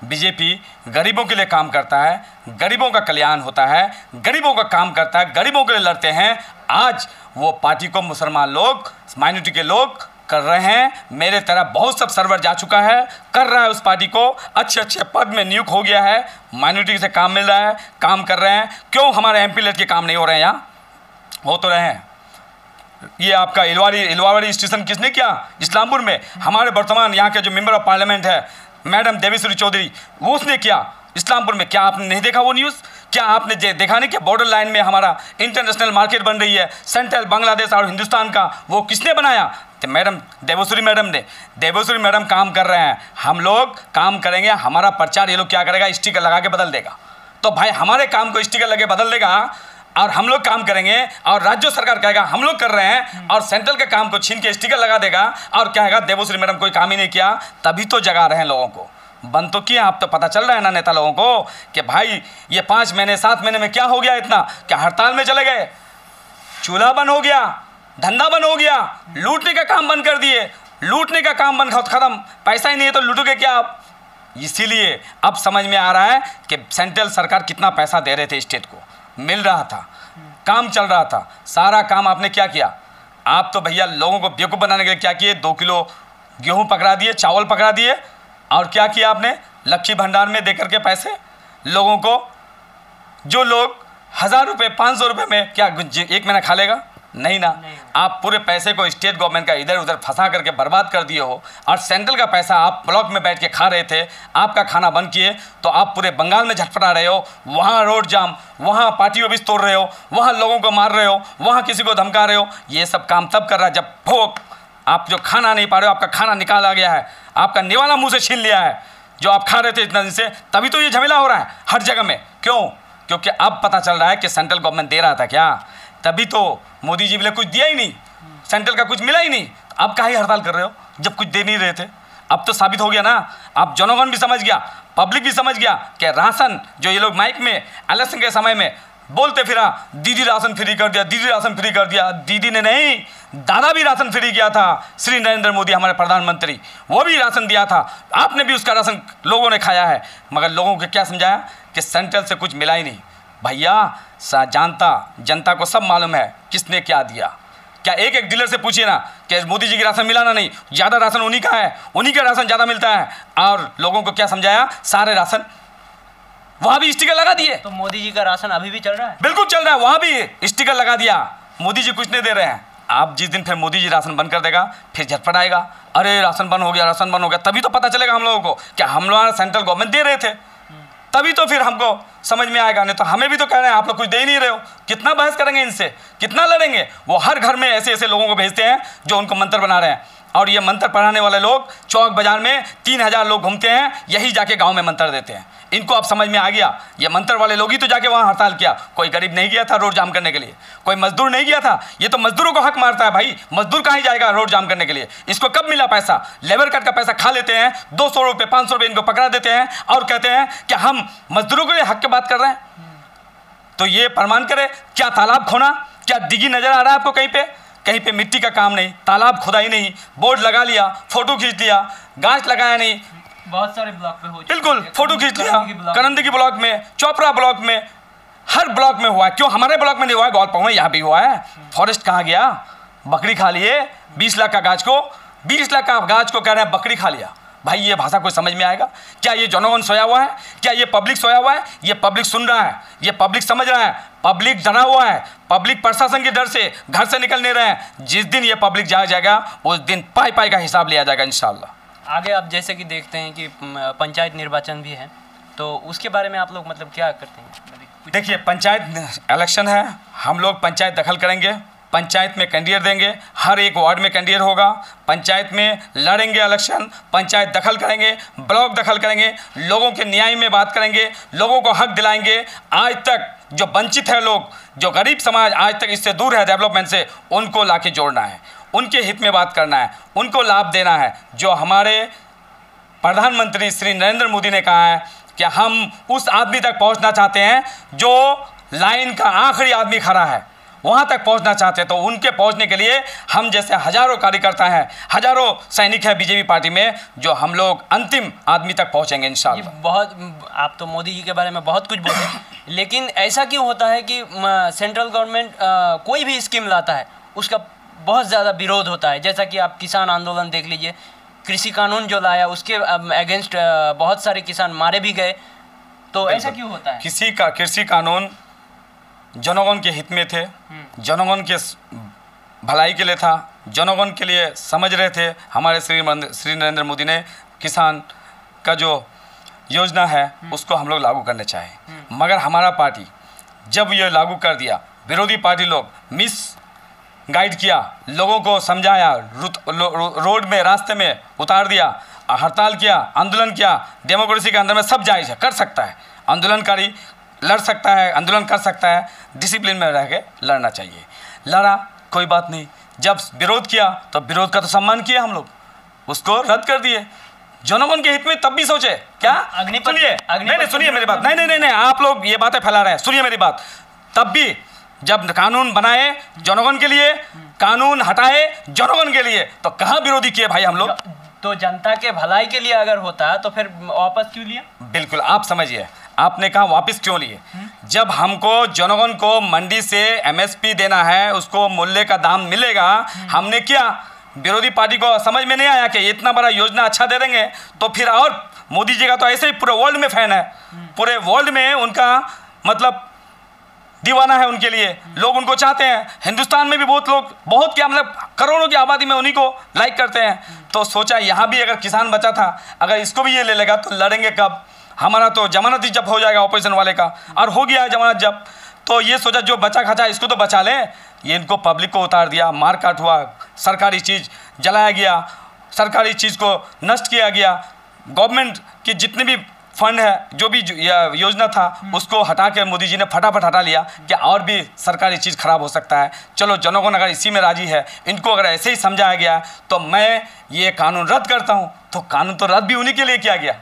Speaker 1: बीजेपी गरीबों के लिए काम करता है, गरीबों का कल्याण होता है, गरीबों का काम करता है, गरीबों के लिए लड़ते हैं। आज वो पार्टी को मुसलमान लोग, माइनॉरिटी के लोग कर रहे हैं। मेरे तरह बहुत सब सर्वर जा चुका है, कर रहा है उस पार्टी को, अच्छे अच्छे पद में नियुक्त हो गया है, माइनॉरिटी से काम मिल रहा है, काम कर रहे हैं। क्यों हमारे एमपी लेट के काम नहीं हो रहे हैं? यहाँ हो तो रहे हैं। ये आपका इलवाड़ी स्टेशन किसने किया? इस्लामपुर में हमारे वर्तमान यहाँ के जो मेंबर ऑफ पार्लियामेंट है मैडम देवेश्वरी चौधरी, वो उसने किया इस्लामपुर में। क्या आपने नहीं देखा वो न्यूज़? क्या आपने देखा नहीं कि बॉर्डर लाइन में हमारा इंटरनेशनल मार्केट बन रही है, सेंट्रल बांग्लादेश और हिंदुस्तान का, वो किसने बनाया? तो मैडम देवेश्वरी मैडम ने। देवेश्वरी मैडम काम कर रहे हैं, हम लोग काम करेंगे। हमारा प्रचार ये लोग क्या करेगा? स्टिकर लगा के बदल देगा। तो भाई हमारे काम को स्टिकर लगे बदल देगा, और हम लोग काम करेंगे, और राज्य सरकार कहेगा हम लोग कर रहे हैं, और सेंट्रल के काम को छीन के स्टिकर लगा देगा, और कहेगा देवेश्वरी मैडम कोई काम ही नहीं किया। तभी तो जगा रहे हैं लोगों को। बंद तो किया, आप तो पता चल रहा है ना नेता लोगों को कि भाई ये 5 महीने 7 महीने में क्या हो गया इतना? क्या हड़ताल में चले गए? चूल्हा बंद हो गया, धंधा बंद हो गया, लूटने का काम बंद कर दिए, लूटने का काम बंद खत्म। पैसा ही नहीं है तो लूटोगे क्या आप? इसीलिए अब समझ में आ रहा है कि सेंट्रल सरकार कितना पैसा दे रहे थे, स्टेट को मिल रहा था, काम चल रहा था। सारा काम आपने क्या किया? आप तो भैया लोगों को बेवकूफ़ बनाने के लिए क्या किए? 2 किलो गेहूं पकड़ा दिए, चावल पकड़ा दिए, और क्या किया आपने? लक्ष्मी भंडार में देकर के पैसे लोगों को, जो लोग 1000 रुपये 500 रुपये में क्या एक महीना खा लेगा? नहीं ना। आप पूरे पैसे को स्टेट गवर्नमेंट का इधर उधर फंसा करके बर्बाद कर दिए हो, और सेंट्रल का पैसा आप ब्लॉक में बैठ के खा रहे थे, आपका खाना बंद किए तो आप पूरे बंगाल में झटपटा रहे हो। वहाँ रोड जाम, वहाँ पार्टी ऑफिस तोड़ रहे हो, वहाँ लोगों को मार रहे हो, वहाँ किसी को धमका रहे हो। ये सब काम तब कर रहा है जब भोग आप जो खाना नहीं पा रहे हो, आपका खाना निकाला गया है, आपका निवाला मुँह से छीन लिया है जो आप खा रहे थे इतना दिन से। तभी तो ये झमेला हो रहा है हर जगह में। क्यों? क्योंकि अब पता चल रहा है कि सेंट्रल गवर्नमेंट दे रहा था क्या, तभी तो मोदी जी ने कुछ दिया ही नहीं, सेंट्रल का कुछ मिला ही नहीं। अब काहे हड़ताल कर रहे हो जब कुछ दे नहीं रहे थे? अब तो साबित हो गया ना। अब जनगण भी समझ गया, पब्लिक भी समझ गया कि राशन जो ये लोग माइक में इलेक्शन के समय में बोलते फिरा, दीदी राशन फ्री कर दिया, दीदी राशन फ्री कर दिया। दीदी ने नहीं, दादा भी राशन फ्री किया था। श्री नरेंद्र मोदी हमारे प्रधानमंत्री, वो भी राशन दिया था, आपने भी उसका राशन लोगों ने खाया है। मगर लोगों को क्या समझाया कि सेंट्रल से कुछ मिला ही नहीं। भैया जनता को सब मालूम है किसने क्या दिया। क्या एक एक डीलर से पूछिए ना कि मोदी जी की राशन मिला ना? नहीं, ज़्यादा राशन उन्हीं का है, उन्हीं का राशन ज़्यादा मिलता है। और लोगों को क्या समझाया? सारे राशन वहाँ भी स्टिकर लगा दिए।
Speaker 2: तो मोदी जी का राशन अभी भी चल रहा है?
Speaker 1: बिल्कुल चल रहा है, वहाँ भी स्टिकर लगा दिया। मोदी जी कुछ नहीं दे रहे हैं। आप जिस दिन फिर मोदी जी राशन बंद कर देगा, फिर झटपट आएगा, अरे राशन बंद हो गया, राशन बंद हो गया। तभी तो पता चलेगा हम लोगों को क्या हम लोग सेंट्रल गवर्नमेंट दे रहे थे। तभी तो फिर हमको समझ में आएगा। नहीं तो हमें भी तो कह रहे हैं आप लोग कुछ दे ही नहीं रहे हो। कितना बहस करेंगे इनसे, कितना लड़ेंगे? वो हर घर में ऐसे ऐसे लोगों को भेजते हैं जो उनको मंत्र बना रहे हैं। और ये मंत्र पढ़ाने वाले लोग चौक बाजार में 3000 लोग घूमते हैं, यही जाके गांव में मंत्र देते हैं। इनको अब समझ में आ गया, ये मंत्र वाले लोग ही तो जाके वहाँ हड़ताल किया। कोई गरीब नहीं गया था रोड जाम करने के लिए, कोई मजदूर नहीं गया था। ये तो मजदूरों को हक मारता है भाई, मजदूर कहाँ जाएगा रोड जाम करने के लिए? इसको कब मिला पैसा? लेबर कार्ड का पैसा खा लेते हैं, 200 रुपये 500 रुपये इनको पकड़ा देते हैं और कहते हैं कि हम मजदूरों के लिए हक की बात कर रहे हैं। तो ये प्रमाण करे, क्या तालाब खोना, क्या डिगी नजर आ रहा है आपको? कहीं पे मिट्टी का काम नहीं, तालाब खुदाई नहीं, बोर्ड लगा लिया, फोटो खींच लिया, गाछ लगाया नहीं,
Speaker 2: बहुत सारे ब्लॉक पे हो चुका है।
Speaker 1: बिल्कुल फोटो खींच लिया, करंदी ब्लॉक में, चोपड़ा ब्लॉक में, हर ब्लॉक में हुआ है। क्यों हमारे ब्लॉक में नहीं हुआ है? ग्वालपाल में यहाँ भी हुआ है। फॉरेस्ट कहाँ गया? बकरी खा लिए 20 लाख का गाछ को, 20 लाख का गाछ को कह रहे हैं बकरी खा लिया। भाई ये भाषा कोई समझ में आएगा? क्या ये जनगण सोया हुआ है? क्या ये पब्लिक सोया हुआ है? ये पब्लिक सुन रहा है, ये पब्लिक समझ रहा है, पब्लिक डरा हुआ है, पब्लिक प्रशासन के डर से घर से निकल नहीं रहे हैं। जिस दिन ये पब्लिक जाएगा उस दिन पाई पाई का हिसाब लिया जाएगा इंशाल्लाह।
Speaker 2: आगे आप जैसे कि देखते हैं कि पंचायत निर्वाचन भी है, तो उसके बारे में आप लोग मतलब क्या करते हैं?
Speaker 1: देखिए पंचायत इलेक्शन है, हम लोग पंचायत दखल करेंगे, पंचायत में कैंडिडेट देंगे, हर एक वार्ड में कैंडिडेट होगा, पंचायत में लड़ेंगे इलेक्शन, पंचायत दखल करेंगे, ब्लॉक दखल करेंगे, लोगों के न्याय में बात करेंगे, लोगों को हक दिलाएंगे। आज तक जो वंचित है लोग, जो गरीब समाज आज तक इससे दूर है डेवलपमेंट से, उनको लाके जोड़ना है, उनके हित में बात करना है, उनको लाभ देना है। जो हमारे प्रधानमंत्री श्री नरेंद्र मोदी ने कहा है कि हम उस आदमी तक पहुंचना चाहते हैं जो लाइन का आखिरी आदमी खड़ा है, वहाँ तक पहुँचना चाहते हैं। तो उनके पहुँचने के लिए हम जैसे हजारों कार्यकर्ता हैं, हजारों सैनिक हैं बीजेपी पार्टी में, जो हम लोग अंतिम आदमी तक पहुँचेंगे इंशाल्लाह।
Speaker 2: बहुत आप तो मोदी जी के बारे में बहुत कुछ बोले, लेकिन ऐसा क्यों होता है कि सेंट्रल गवर्नमेंट कोई भी स्कीम लाता है उसका बहुत ज़्यादा विरोध होता है? जैसा कि आप किसान आंदोलन देख लीजिए, कृषि कानून जो लाया उसके अगेंस्ट बहुत सारे किसान मारे भी गए। तो ऐसा क्यों होता है?
Speaker 1: कृषि कानून जनगण के हित में थे, जनगण के भलाई के लिए था, जनगण के लिए समझ रहे थे। हमारे श्री नरेंद्र मोदी ने किसान का जो योजना है उसको हम लोग लागू करने चाहे, मगर हमारा पार्टी जब ये लागू कर दिया, विरोधी पार्टी लोग मिस गाइड किया, लोगों को समझाया, रोड में रास्ते में उतार दिया, हड़ताल किया, आंदोलन किया। डेमोक्रेसी के अंदर में सब जायज़ है, कर सकता है आंदोलनकारी, लड़ सकता है, आंदोलन कर सकता है, डिसिप्लिन में रह के लड़ना चाहिए। लड़ा कोई बात नहीं, जब विरोध किया तो विरोध का तो सम्मान किया हम लोग, उसको रद्द कर दिए। जनगण के हित में तब भी सोचे क्या? सुनिए, नहीं सुनिए मेरी बात, नहीं आप लोग ये बातें फैला रहे हैं, सुनिए मेरी बात। तब भी जब कानून बनाए जनगण के लिए, कानून हटाए जनगण के लिए, तो कहाँ विरोधी किए भाई हम लोग?
Speaker 2: तो जनता के भलाई के लिए अगर होता तो फिर वापस क्यों लिया?
Speaker 1: बिल्कुल आप समझिए, आपने कहा वापस क्यों लिए? जब हमको जनगण को मंडी से एमएसपी देना है, उसको मूल्य का दाम मिलेगा, हमने किया। विरोधी पार्टी को समझ में नहीं आया कि इतना बड़ा योजना अच्छा दे देंगे तो फिर, और मोदी जी का तो ऐसे ही पूरे वर्ल्ड में फैन है, पूरे वर्ल्ड में उनका मतलब दीवाना है, उनके लिए लोग उनको चाहते हैं। हिंदुस्तान में भी बहुत लोग, बहुत क्या मतलब करोड़ों की आबादी में उन्हीं को लाइक करते हैं। तो सोचा यहाँ भी अगर किसान बचा था, अगर इसको भी ये ले लेगा तो लड़ेंगे कब? हमारा तो जमानत ही जब्त हो जाएगा ऑपोजिशन वाले का, और हो गया है जमानत जब्त। तो ये सोचा जो बचा खचा इसको तो बचा लें, ये इनको पब्लिक को उतार दिया, मारकाट हुआ, सरकारी चीज़ जलाया गया, सरकारी चीज़ को नष्ट किया गया, गवर्नमेंट की जितने भी फंड है, जो भी योजना था उसको हटा के मोदी जी ने फटाफट हटा लिया कि और भी सरकारी चीज़ खराब हो सकता है। चलो जनगण अगर इसी में राजी है, इनको अगर ऐसे ही समझाया गया तो मैं ये कानून रद्द करता हूँ। तो कानून तो रद्द भी उन्हीं के लिए किया गया,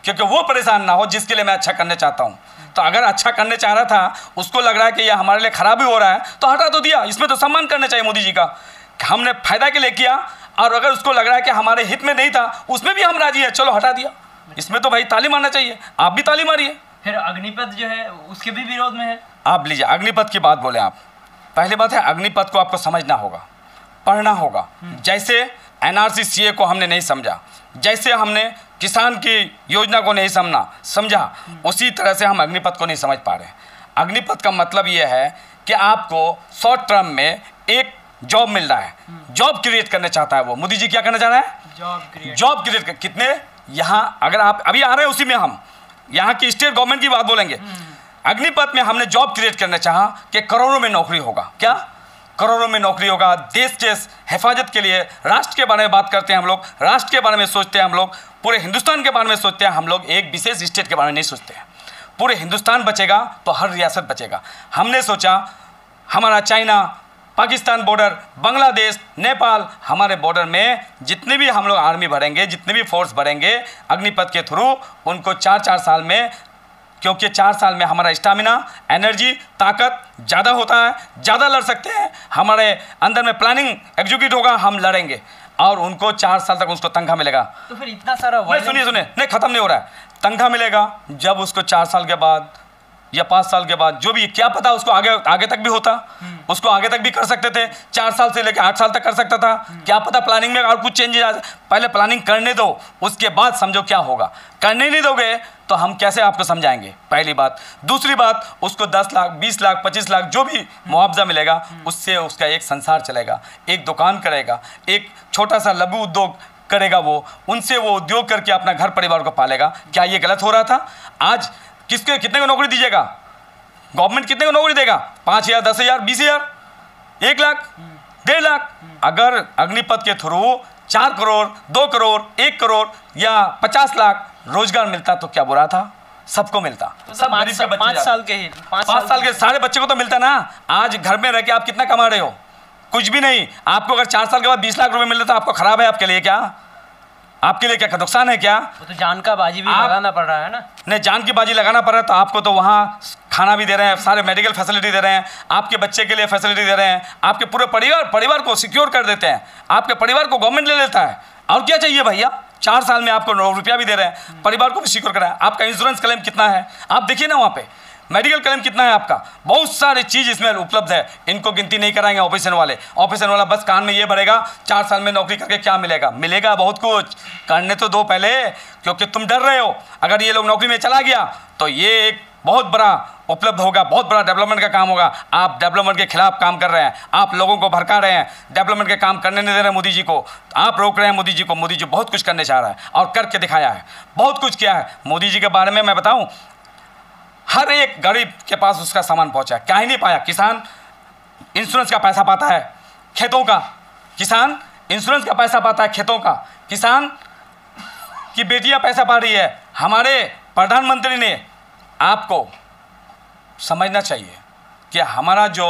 Speaker 1: क्योंकि वो परेशान ना हो जिसके लिए मैं अच्छा करने चाहता हूँ। तो अगर अच्छा करने चाह रहा था, उसको लग रहा है कि यह हमारे लिए खराब ही हो रहा है, तो हटा तो दिया। इसमें तो सम्मान करना चाहिए मोदी जी का, हमने फायदा के लिए किया। और अगर उसको लग रहा है कि हमारे हित में नहीं था, उसमें भी हम राजी है, चलो हटा दिया। इसमें तो भाई ताली मारना चाहिए, आप भी ताली मारिए।
Speaker 2: फिर अग्निपथ जो है उसके भी विरोध में है।
Speaker 1: आप लीजिए, अग्निपथ की बात बोले आप, पहली बात है अग्निपथ को आपको समझना होगा, पढ़ना होगा। जैसे एनआरसी सीए को हमने नहीं समझा, जैसे हमने किसान की योजना को नहीं समझा, उसी तरह से हम अग्निपथ को नहीं समझ पा रहे। अग्निपथ का मतलब ये है कि आपको शॉर्ट टर्म में एक जॉब मिल रहा है, जॉब क्रिएट करना चाहता है वो। मोदी जी क्या करना चाह रहा है? Job create. कितने यहाँ, अगर आप अभी आ रहे हैं उसी में हम यहाँ की स्टेट गवर्नमेंट की बात बोलेंगे। अग्निपथ में हमने जॉब क्रिएट करना चाहा कि करोड़ों में नौकरी होगा। क्या करोड़ों में नौकरी होगा। देश के हिफाजत के लिए राष्ट्र के बारे में बात करते हैं हम लोग, राष्ट्र के बारे में सोचते हैं हम लोग, पूरे हिंदुस्तान के बारे में सोचते हैं हम लोग, एक विशेष स्टेट के बारे में नहीं सोचते हैं। पूरे हिंदुस्तान बचेगा तो हर रियासत बचेगा। हमने सोचा हमारा चाइना, पाकिस्तान बॉर्डर, बांग्लादेश, नेपाल, हमारे बॉर्डर में जितने भी हम लोग आर्मी भरेंगे, जितने भी फोर्स भरेंगे अग्निपथ के थ्रू, उनको 4-4 साल में, क्योंकि 4 साल में हमारा स्टामिना, एनर्जी, ताकत ज़्यादा होता है, ज़्यादा लड़ सकते हैं, हमारे अंदर में प्लानिंग एग्जीक्यूट होगा, हम लड़ेंगे और उनको 4 साल तक उसको तनख्वाह मिलेगा।
Speaker 2: तो फिर इतना सारा
Speaker 1: सुनिए नहीं, ख़त्म नहीं हो रहा है। तनख्वाह मिलेगा जब उसको 4 साल के बाद या 5 साल के बाद, जो भी, क्या पता उसको आगे तक भी होता, उसको आगे तक भी कर सकते थे, 4 साल से लेकर 8 साल तक कर सकता था, क्या पता प्लानिंग में और कुछ चेंजेस आ जाए। पहले प्लानिंग करने दो, उसके बाद समझो क्या होगा। करने नहीं दोगे तो हम कैसे आपको समझाएंगे, पहली बात। दूसरी बात, उसको 10 लाख, 20 लाख, 25 लाख जो भी मुआवजा मिलेगा, उससे उसका एक संसार चलेगा, एक दुकान करेगा, एक छोटा सा लघु उद्योग करेगा, उनसे वो उद्योग करके अपना घर परिवार को पालेगा। क्या ये गलत हो रहा था? आज कितने को नौकरी दीजिएगा? गवर्नमेंट कितने को नौकरी देगा? 5,000, 10,000, 20,000, 1 लाख, 1.5 लाख। अगर अग्निपथ के थ्रू 4 करोड़, 2 करोड़, 1 करोड़ या 50 लाख रोजगार मिलता तो क्या बुरा था? सबको मिलता। सब गरीब के बच्चे,
Speaker 2: 5 साल के ही
Speaker 1: 5 साल के सारे बच्चे को तो मिलता ना। आज घर में रह के आप कितना कमा रहे हो? कुछ भी नहीं। आपको अगर 4 साल के बाद 20 लाख रुपए मिल रहे तो आपको खराब है? आपके लिए क्या? आपके लिए क्या नुकसान है क्या?
Speaker 2: वो तो जान का बाजी भी लगाना पड़ रहा है ना।
Speaker 1: नहीं, जान की बाजी लगाना पड़ रहा है तो आपको तो वहाँ खाना भी दे रहे हैं, सारे मेडिकल फैसिलिटी दे रहे हैं, आपके बच्चे के लिए फैसिलिटी दे रहे हैं, आपके पूरे परिवार को सिक्योर कर देते हैं, आपके परिवार को गवर्नमेंट ले लेता है। और क्या चाहिए भैया? 4 साल में आपको ₹9 भी दे रहे हैं, परिवार को भी सिक्योर कर रहा है। आपका इंश्योरेंस क्लेम कितना है आप देखिए ना, वहाँ पे मेडिकल क्लेम कितना है आपका, बहुत सारी चीज़ इसमें उपलब्ध है। इनको गिनती नहीं कराएंगे ऑफिसर वाला बस कान में ये भरेगा 4 साल में नौकरी करके क्या मिलेगा। मिलेगा बहुत कुछ, करने तो दो पहले, क्योंकि तुम डर रहे हो। अगर ये लोग नौकरी में चला गया तो ये एक बहुत बड़ा उपलब्ध होगा, बहुत बड़ा डेवलपमेंट का काम होगा। आप डेवलपमेंट के खिलाफ काम कर रहे हैं, आप लोगों को भड़का रहे हैं, डेवलपमेंट के काम करने नहीं दे रहे मोदी जी को, आप रोक रहे हैं मोदी जी को। मोदी जी बहुत कुछ करने चाह रहा है और करके दिखाया है, बहुत कुछ किया है। मोदी जी के बारे में मैं बताऊं, हर एक गरीब के पास उसका सामान पहुंचा है। क्या ही नहीं पाया? किसान इंश्योरेंस का पैसा पाता है खेतों का, किसान इंश्योरेंस का पैसा पाता है खेतों का, किसान की बेटियां पैसा पा रही है। हमारे प्रधानमंत्री ने, आपको समझना चाहिए कि हमारा जो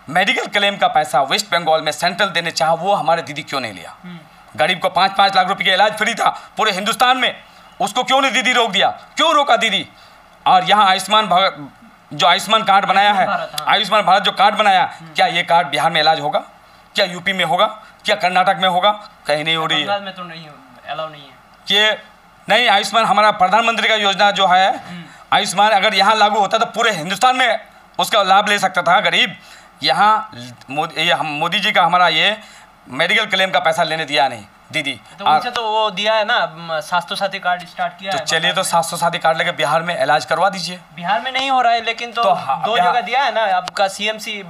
Speaker 1: मेडिकल क्लेम का पैसा वेस्ट बंगाल में सेंट्रल देने चाहा, वो हमारे दीदी क्यों नहीं लिया? गरीब को 5-5 लाख रुपए का इलाज फ्री था पूरे हिंदुस्तान में, उसको क्यों नहीं दीदी रोक दिया? क्यों रोका दीदी? और यहाँ आयुष्मान कार्ड बनाया है, आयुष्मान भारत जो कार्ड बनाया, क्या ये कार्ड बिहार में इलाज होगा? क्या यूपी में होगा? क्या कर्नाटक में होगा? कहीं नहीं हो रही है।
Speaker 2: बंगाल में तो नहीं अलाउ नहीं है
Speaker 1: कि नहीं, आयुष्मान हमारा प्रधानमंत्री का योजना जो है आयुष्मान, अगर यहाँ लागू होता तो पूरे हिंदुस्तान में उसका लाभ ले सकता था गरीब। यहाँ मोदी जी का हमारा ये मेडिकल क्लेम का पैसा लेने दिया नहीं दीदी।
Speaker 2: तो उनसे तो वो दिया है ना, स्वास्थ्य साथी कार्ड स्टार्ट किया
Speaker 1: तो
Speaker 2: है।
Speaker 1: चलिए, तो स्वास्थ्य साथी कार्ड लेके बिहार में इलाज करवा दीजिए।
Speaker 2: बिहार में नहीं हो रहा है, लेकिन तो 2 जगह दिया है ना आपका, सीएमसी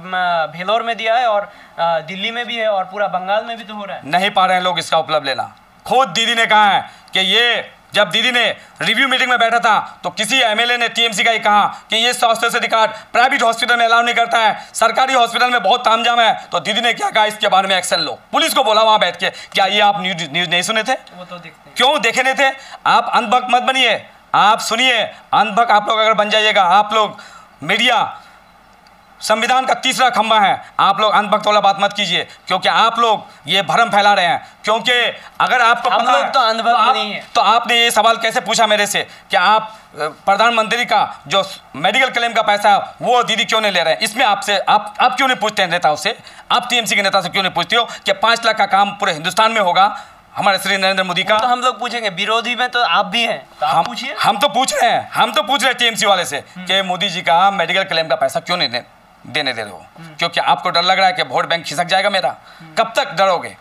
Speaker 2: भेलोर में दिया है और दिल्ली में भी है और पूरा बंगाल में भी तो हो रहा है।
Speaker 1: नहीं पा रहे हैं लोग इसका उपलब्ध लेना। खुद दीदी ने कहा है कि ये, जब दीदी ने रिव्यू मीटिंग में बैठा था तो किसी एमएलए ने टीएमसी का ही कहा कि ये स्वास्थ्य साथी कार्ड प्राइवेट हॉस्पिटल में अलाउ नहीं करता है, सरकारी हॉस्पिटल में बहुत तामझाम है। तो दीदी ने क्या कहा, इसके बारे में एक्शन लो। पुलिस को बोला वहां बैठ के। क्या ये आप न्यूज नहीं सुने थे?
Speaker 2: वो तो देखते हैं।
Speaker 1: क्यों देखे नहीं थे? आप अंधभक्त मत बनिए, आप सुनिए। अंधभक्त आप लोग अगर बन जाइएगा, आप लोग मीडिया संविधान का 3रा खंभा है, आप लोग अंधभक्त वाला बात मत कीजिए, क्योंकि आप लोग ये भ्रम फैला रहे हैं। क्योंकि अगर आपको
Speaker 2: हम लोग तो अंधभक्त नहीं है,
Speaker 1: तो आपने ये सवाल कैसे पूछा मेरे से कि आप प्रधानमंत्री का जो मेडिकल क्लेम का पैसा वो दीदी क्यों नहीं ले रहे हैं? इसमें आपसे आप क्यों नहीं पूछते हैं नेताओं से? आप टीएमसी के नेता से क्यों नहीं पूछते हो कि 5 लाख का काम पूरे हिंदुस्तान में होगा हमारे श्री नरेंद्र मोदी का?
Speaker 2: तो हम लोग पूछेंगे, विरोधी में तो आप भी हैं, तो आप पूछिए।
Speaker 1: हम तो पूछ रहे हैं टीएमसी वाले से कि मोदी जी का मेडिकल क्लेम का पैसा क्यों नहीं देने दे रहे हो? क्योंकि आपको डर लग रहा है कि वोट बैंक खिसक जाएगा मेरा। कब तक डरोगे?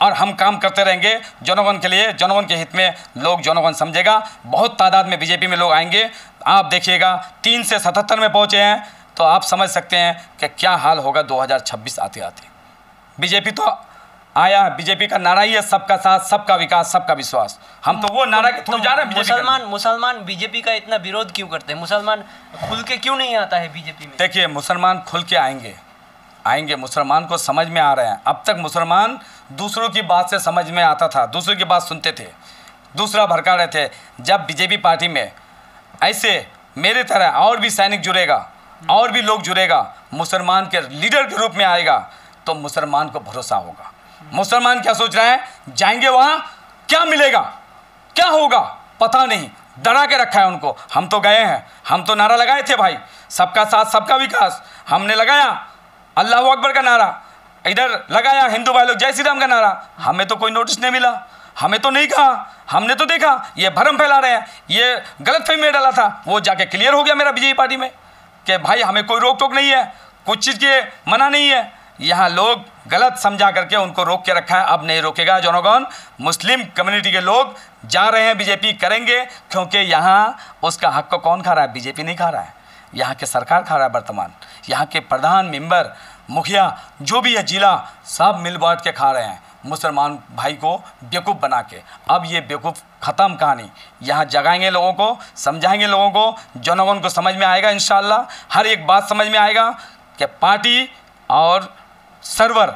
Speaker 1: और हम काम करते रहेंगे जनगण के लिए, जनगण के हित में। लोग जनगण समझेगा, बहुत तादाद में बीजेपी में लोग आएंगे। आप देखिएगा 3 से 77 में पहुंचे हैं, तो आप समझ सकते हैं कि क्या हाल होगा 2026 आते आते। बीजेपी तो आया, बीजेपी का नारा ही है सबका साथ, सबका विकास, सबका विश्वास। हम तो वो नारा के थ्रू जा रहे हैं।
Speaker 2: मुसलमान बीजेपी का इतना विरोध क्यों करते हैं? मुसलमान खुल के क्यों नहीं आता है बीजेपी में?
Speaker 1: देखिए, मुसलमान खुल के आएंगे, आएंगे। मुसलमान को समझ में आ रहे हैं। अब तक मुसलमान दूसरों की बात से समझ में आता था, दूसरों की बात सुनते थे, दूसरा भड़का रहे थे। जब बीजेपी पार्टी में ऐसे मेरे तरह और भी सैनिक जुड़ेगा, और भी लोग जुड़ेगा, मुसलमान के लीडर के रूप में आएगा, तो मुसलमान को भरोसा होगा। मुसलमान क्या सोच रहे हैं, जाएंगे वहाँ क्या मिलेगा, क्या होगा पता नहीं, डरा के रखा है उनको। हम तो गए हैं, हम तो नारा लगाए थे भाई, सबका साथ सबका विकास, हमने लगाया अल्लाह अकबर का नारा, इधर लगाया हिंदू भाई लोग जय श्री राम का नारा। हमें तो कोई नोटिस नहीं मिला, हमें तो नहीं कहा, हमने तो देखा ये भरम फैला रहे हैं, ये गलतफहमी में डाला था। वो जाके क्लियर हो गया मेरा बीजेपी पार्टी में कि भाई हमें कोई रोक टोक नहीं है, कुछ चीज़ के मना नहीं है। यहाँ लोग गलत समझा करके उनको रोक के रखा है, अब नहीं रोकेगा जनगण। मुस्लिम कम्युनिटी के लोग जा रहे हैं, बीजेपी करेंगे, क्योंकि यहाँ उसका हक को कौन खा रहा है, बीजेपी नहीं खा रहा है, यहाँ के सरकार खा रहा है। वर्तमान यहाँ के प्रधान, मेंबर, मुखिया जो भी है जिला, सब मिल बांट के खा रहे हैं मुसलमान भाई को बेवकूफ़ बना के। अब ये बेवकूफ़ ख़त्म कहानी, यहाँ जगाएंगे लोगों को, समझाएंगे लोगों को, जनगण को समझ में आएगा इंशाल्लाह। हर एक बात समझ में आएगा कि पार्टी और सर्वर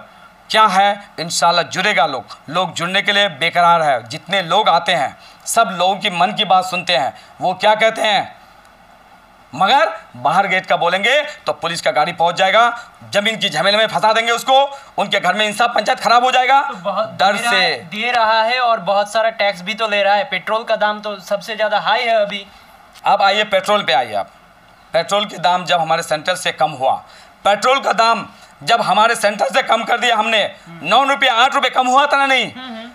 Speaker 1: क्या है, इंशाल्लाह जुड़ेगा। लोग जुड़ने के लिए बेकरार है। जितने लोग आते हैं सब लोगों की मन की बात सुनते हैं, वो क्या कहते हैं, मगर बाहर गेट का बोलेंगे तो पुलिस का गाड़ी पहुंच जाएगा, जमीन की झमेले में फंसा देंगे उसको, उनके घर में इंसाफ पंचायत खराब हो जाएगा।
Speaker 2: तो बहुत
Speaker 1: डर से
Speaker 2: दे रहा है और बहुत सारा टैक्स भी तो ले रहा है। पेट्रोल का दाम तो सबसे ज़्यादा हाई है अभी।
Speaker 1: अब आइए पेट्रोल पे आइए आप। पेट्रोल के दाम जब हमारे सेंटर से कम हुआ, पेट्रोल का दाम जब हमारे सेंटर से कम कर दिया हमने, 9 रुपये 8 रुपये कम हुआ था ना, नहीं?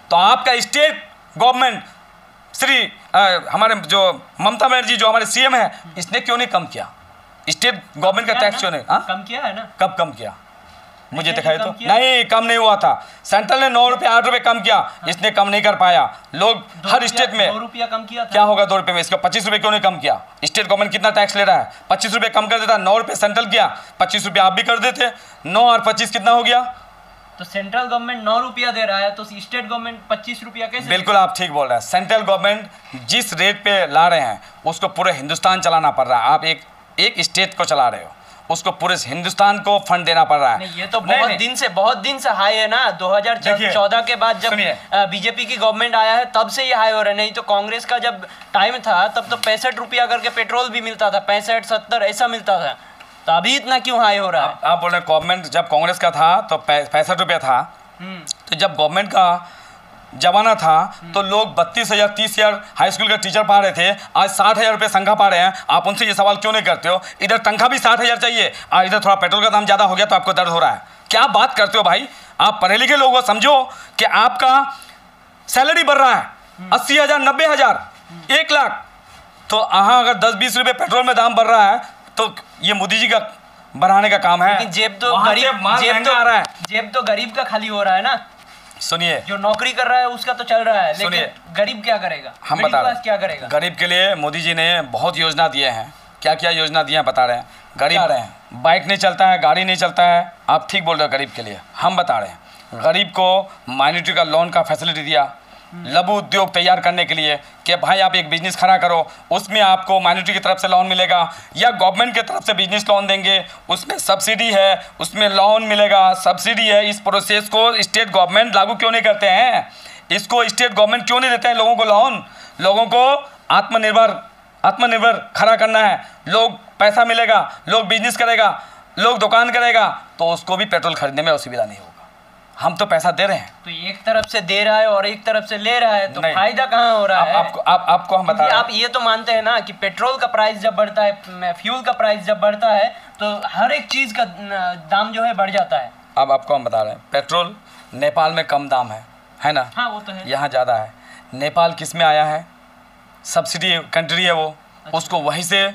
Speaker 1: तो आपका स्टेट गवर्नमेंट श्री हमारे जो ममता बनर्जी जो हमारे सीएम है, इसने क्यों नहीं कम किया? स्टेट गवर्नमेंट का टैक्स क्यों नहीं
Speaker 2: कम किया है ना?
Speaker 1: कब कम किया मुझे दिखाई तो नहीं, कम नहीं हुआ था। सेंट्रल ने 9 रुपये 8 रुपये कम किया, इसने कम नहीं कर पाया। लोग हर स्टेट में
Speaker 2: 2 रुपया कम किया था।
Speaker 1: क्या होगा 2 रुपये में, इसका 25 रुपये क्यों नहीं कम किया? स्टेट गवर्नमेंट कितना टैक्स ले रहा है, 25 रुपये कम कर देता। 9 रुपये सेंट्रल किया, 25 रुपये आप भी कर देते। 9 और 25 कितना हो गया?
Speaker 2: तो सेंट्रल गवर्नमेंट 9 रुपया दे रहा है, तो स्टेट गवर्नमेंट 25 रुपया कैसे?
Speaker 1: बिल्कुल आप ठीक बोल रहे हैं। सेंट्रल गवर्नमेंट जिस रेट पे ला रहे हैं उसको पूरे हिंदुस्तान चलाना पड़ रहा है। आप एक स्टेट को चला रहे हो, उसको पूरे हिंदुस्तान को फंड देना पड़ रहा है।
Speaker 2: नहीं, ये तो बहुत दिन से हाई है ना। 2014 के बाद जब बीजेपी की गवर्नमेंट आया है तब से ये हाई हो रहा है। नहीं तो कांग्रेस का जब टाइम था तब तो 65 रुपया करके पेट्रोल भी मिलता था, 65 70 ऐसा मिलता था। तो अभी इतना क्यों हाई हो रहा है?
Speaker 1: आप बोल रहे हैं गवर्नमेंट जब कांग्रेस का था तो 65 रुपया था। तो जब गवर्नमेंट का जमाना था तो लोग 32,000 30,000 हाई स्कूल का टीचर पा रहे थे, आज 60,000 रुपये तनख्वाह पा रहे हैं। आप उनसे ये सवाल क्यों नहीं करते हो? इधर तनख्वाह भी 60,000 चाहिए और इधर थोड़ा पेट्रोल का दाम ज़्यादा हो गया तो आपको दर्द हो रहा है। क्या बात करते हो भाई? आप पढ़े लिखे लोग हो, समझो कि आपका सैलरी बढ़ रहा है 80,000 90,000 1 लाख, तो यहाँ अगर 10-20 रुपये पेट्रोल में दाम बढ़ रहा है तो ये मोदी जी का बढ़ाने का काम है।
Speaker 2: लेकिन जेब तो गरीब का खाली हो रहा है ना।
Speaker 1: सुनिए,
Speaker 2: जो नौकरी कर रहा है उसका तो चल रहा है, लेकिन गरीब क्या करेगा?
Speaker 1: हम बता रहे हैं
Speaker 2: क्या करेगा?
Speaker 1: गरीब के लिए मोदी जी ने बहुत योजना दिए हैं। क्या क्या योजना दिए हैं बता रहे हैं। गरीब आ रहे हैं, बाइक नहीं चलता है, गाड़ी नहीं चलता है, आप ठीक बोल रहे हो। गरीब के लिए हम बता रहे हैं, गरीब को माइनॉरिटी का लोन का फैसिलिटी दिया, लघु उद्योग तैयार करने के लिए कि भाई आप एक बिजनेस खड़ा करो, उसमें आपको माइनॉरिटी की तरफ से लोन मिलेगा या गवर्नमेंट की तरफ से बिजनेस लोन देंगे, उसमें सब्सिडी है, उसमें लोन मिलेगा, सब्सिडी है। इस प्रोसेस को स्टेट गवर्नमेंट लागू क्यों नहीं करते हैं? इसको स्टेट गवर्नमेंट क्यों नहीं देते हैं लोगों को लोन? लोगों को आत्मनिर्भर खड़ा करना है, लोग पैसा मिलेगा, लोग बिजनेस करेगा, लोग दुकान करेगा, तो उसको भी पेट्रोल खरीदने में असुविधा नहीं होगा। हम तो पैसा दे रहे हैं,
Speaker 2: तो एक तरफ से दे रहा है और एक तरफ से ले रहा है, तो फायदा कहाँ हो रहा है?
Speaker 1: आपको हम बता रहे हैं।
Speaker 2: आप ये तो मानते हैं ना कि पेट्रोल का प्राइस जब बढ़ता है, फ्यूल का प्राइस जब बढ़ता है, तो हर एक चीज़ का दाम जो है बढ़ जाता है।
Speaker 1: अब आपको हम बता रहे हैं, पेट्रोल नेपाल में कम दाम है ना?
Speaker 2: हाँ, वो तो है।
Speaker 1: यहाँ ज़्यादा है। नेपाल किस में आया है? सब्सिडी कंट्री है वो। अच्छा। उसको वहीं से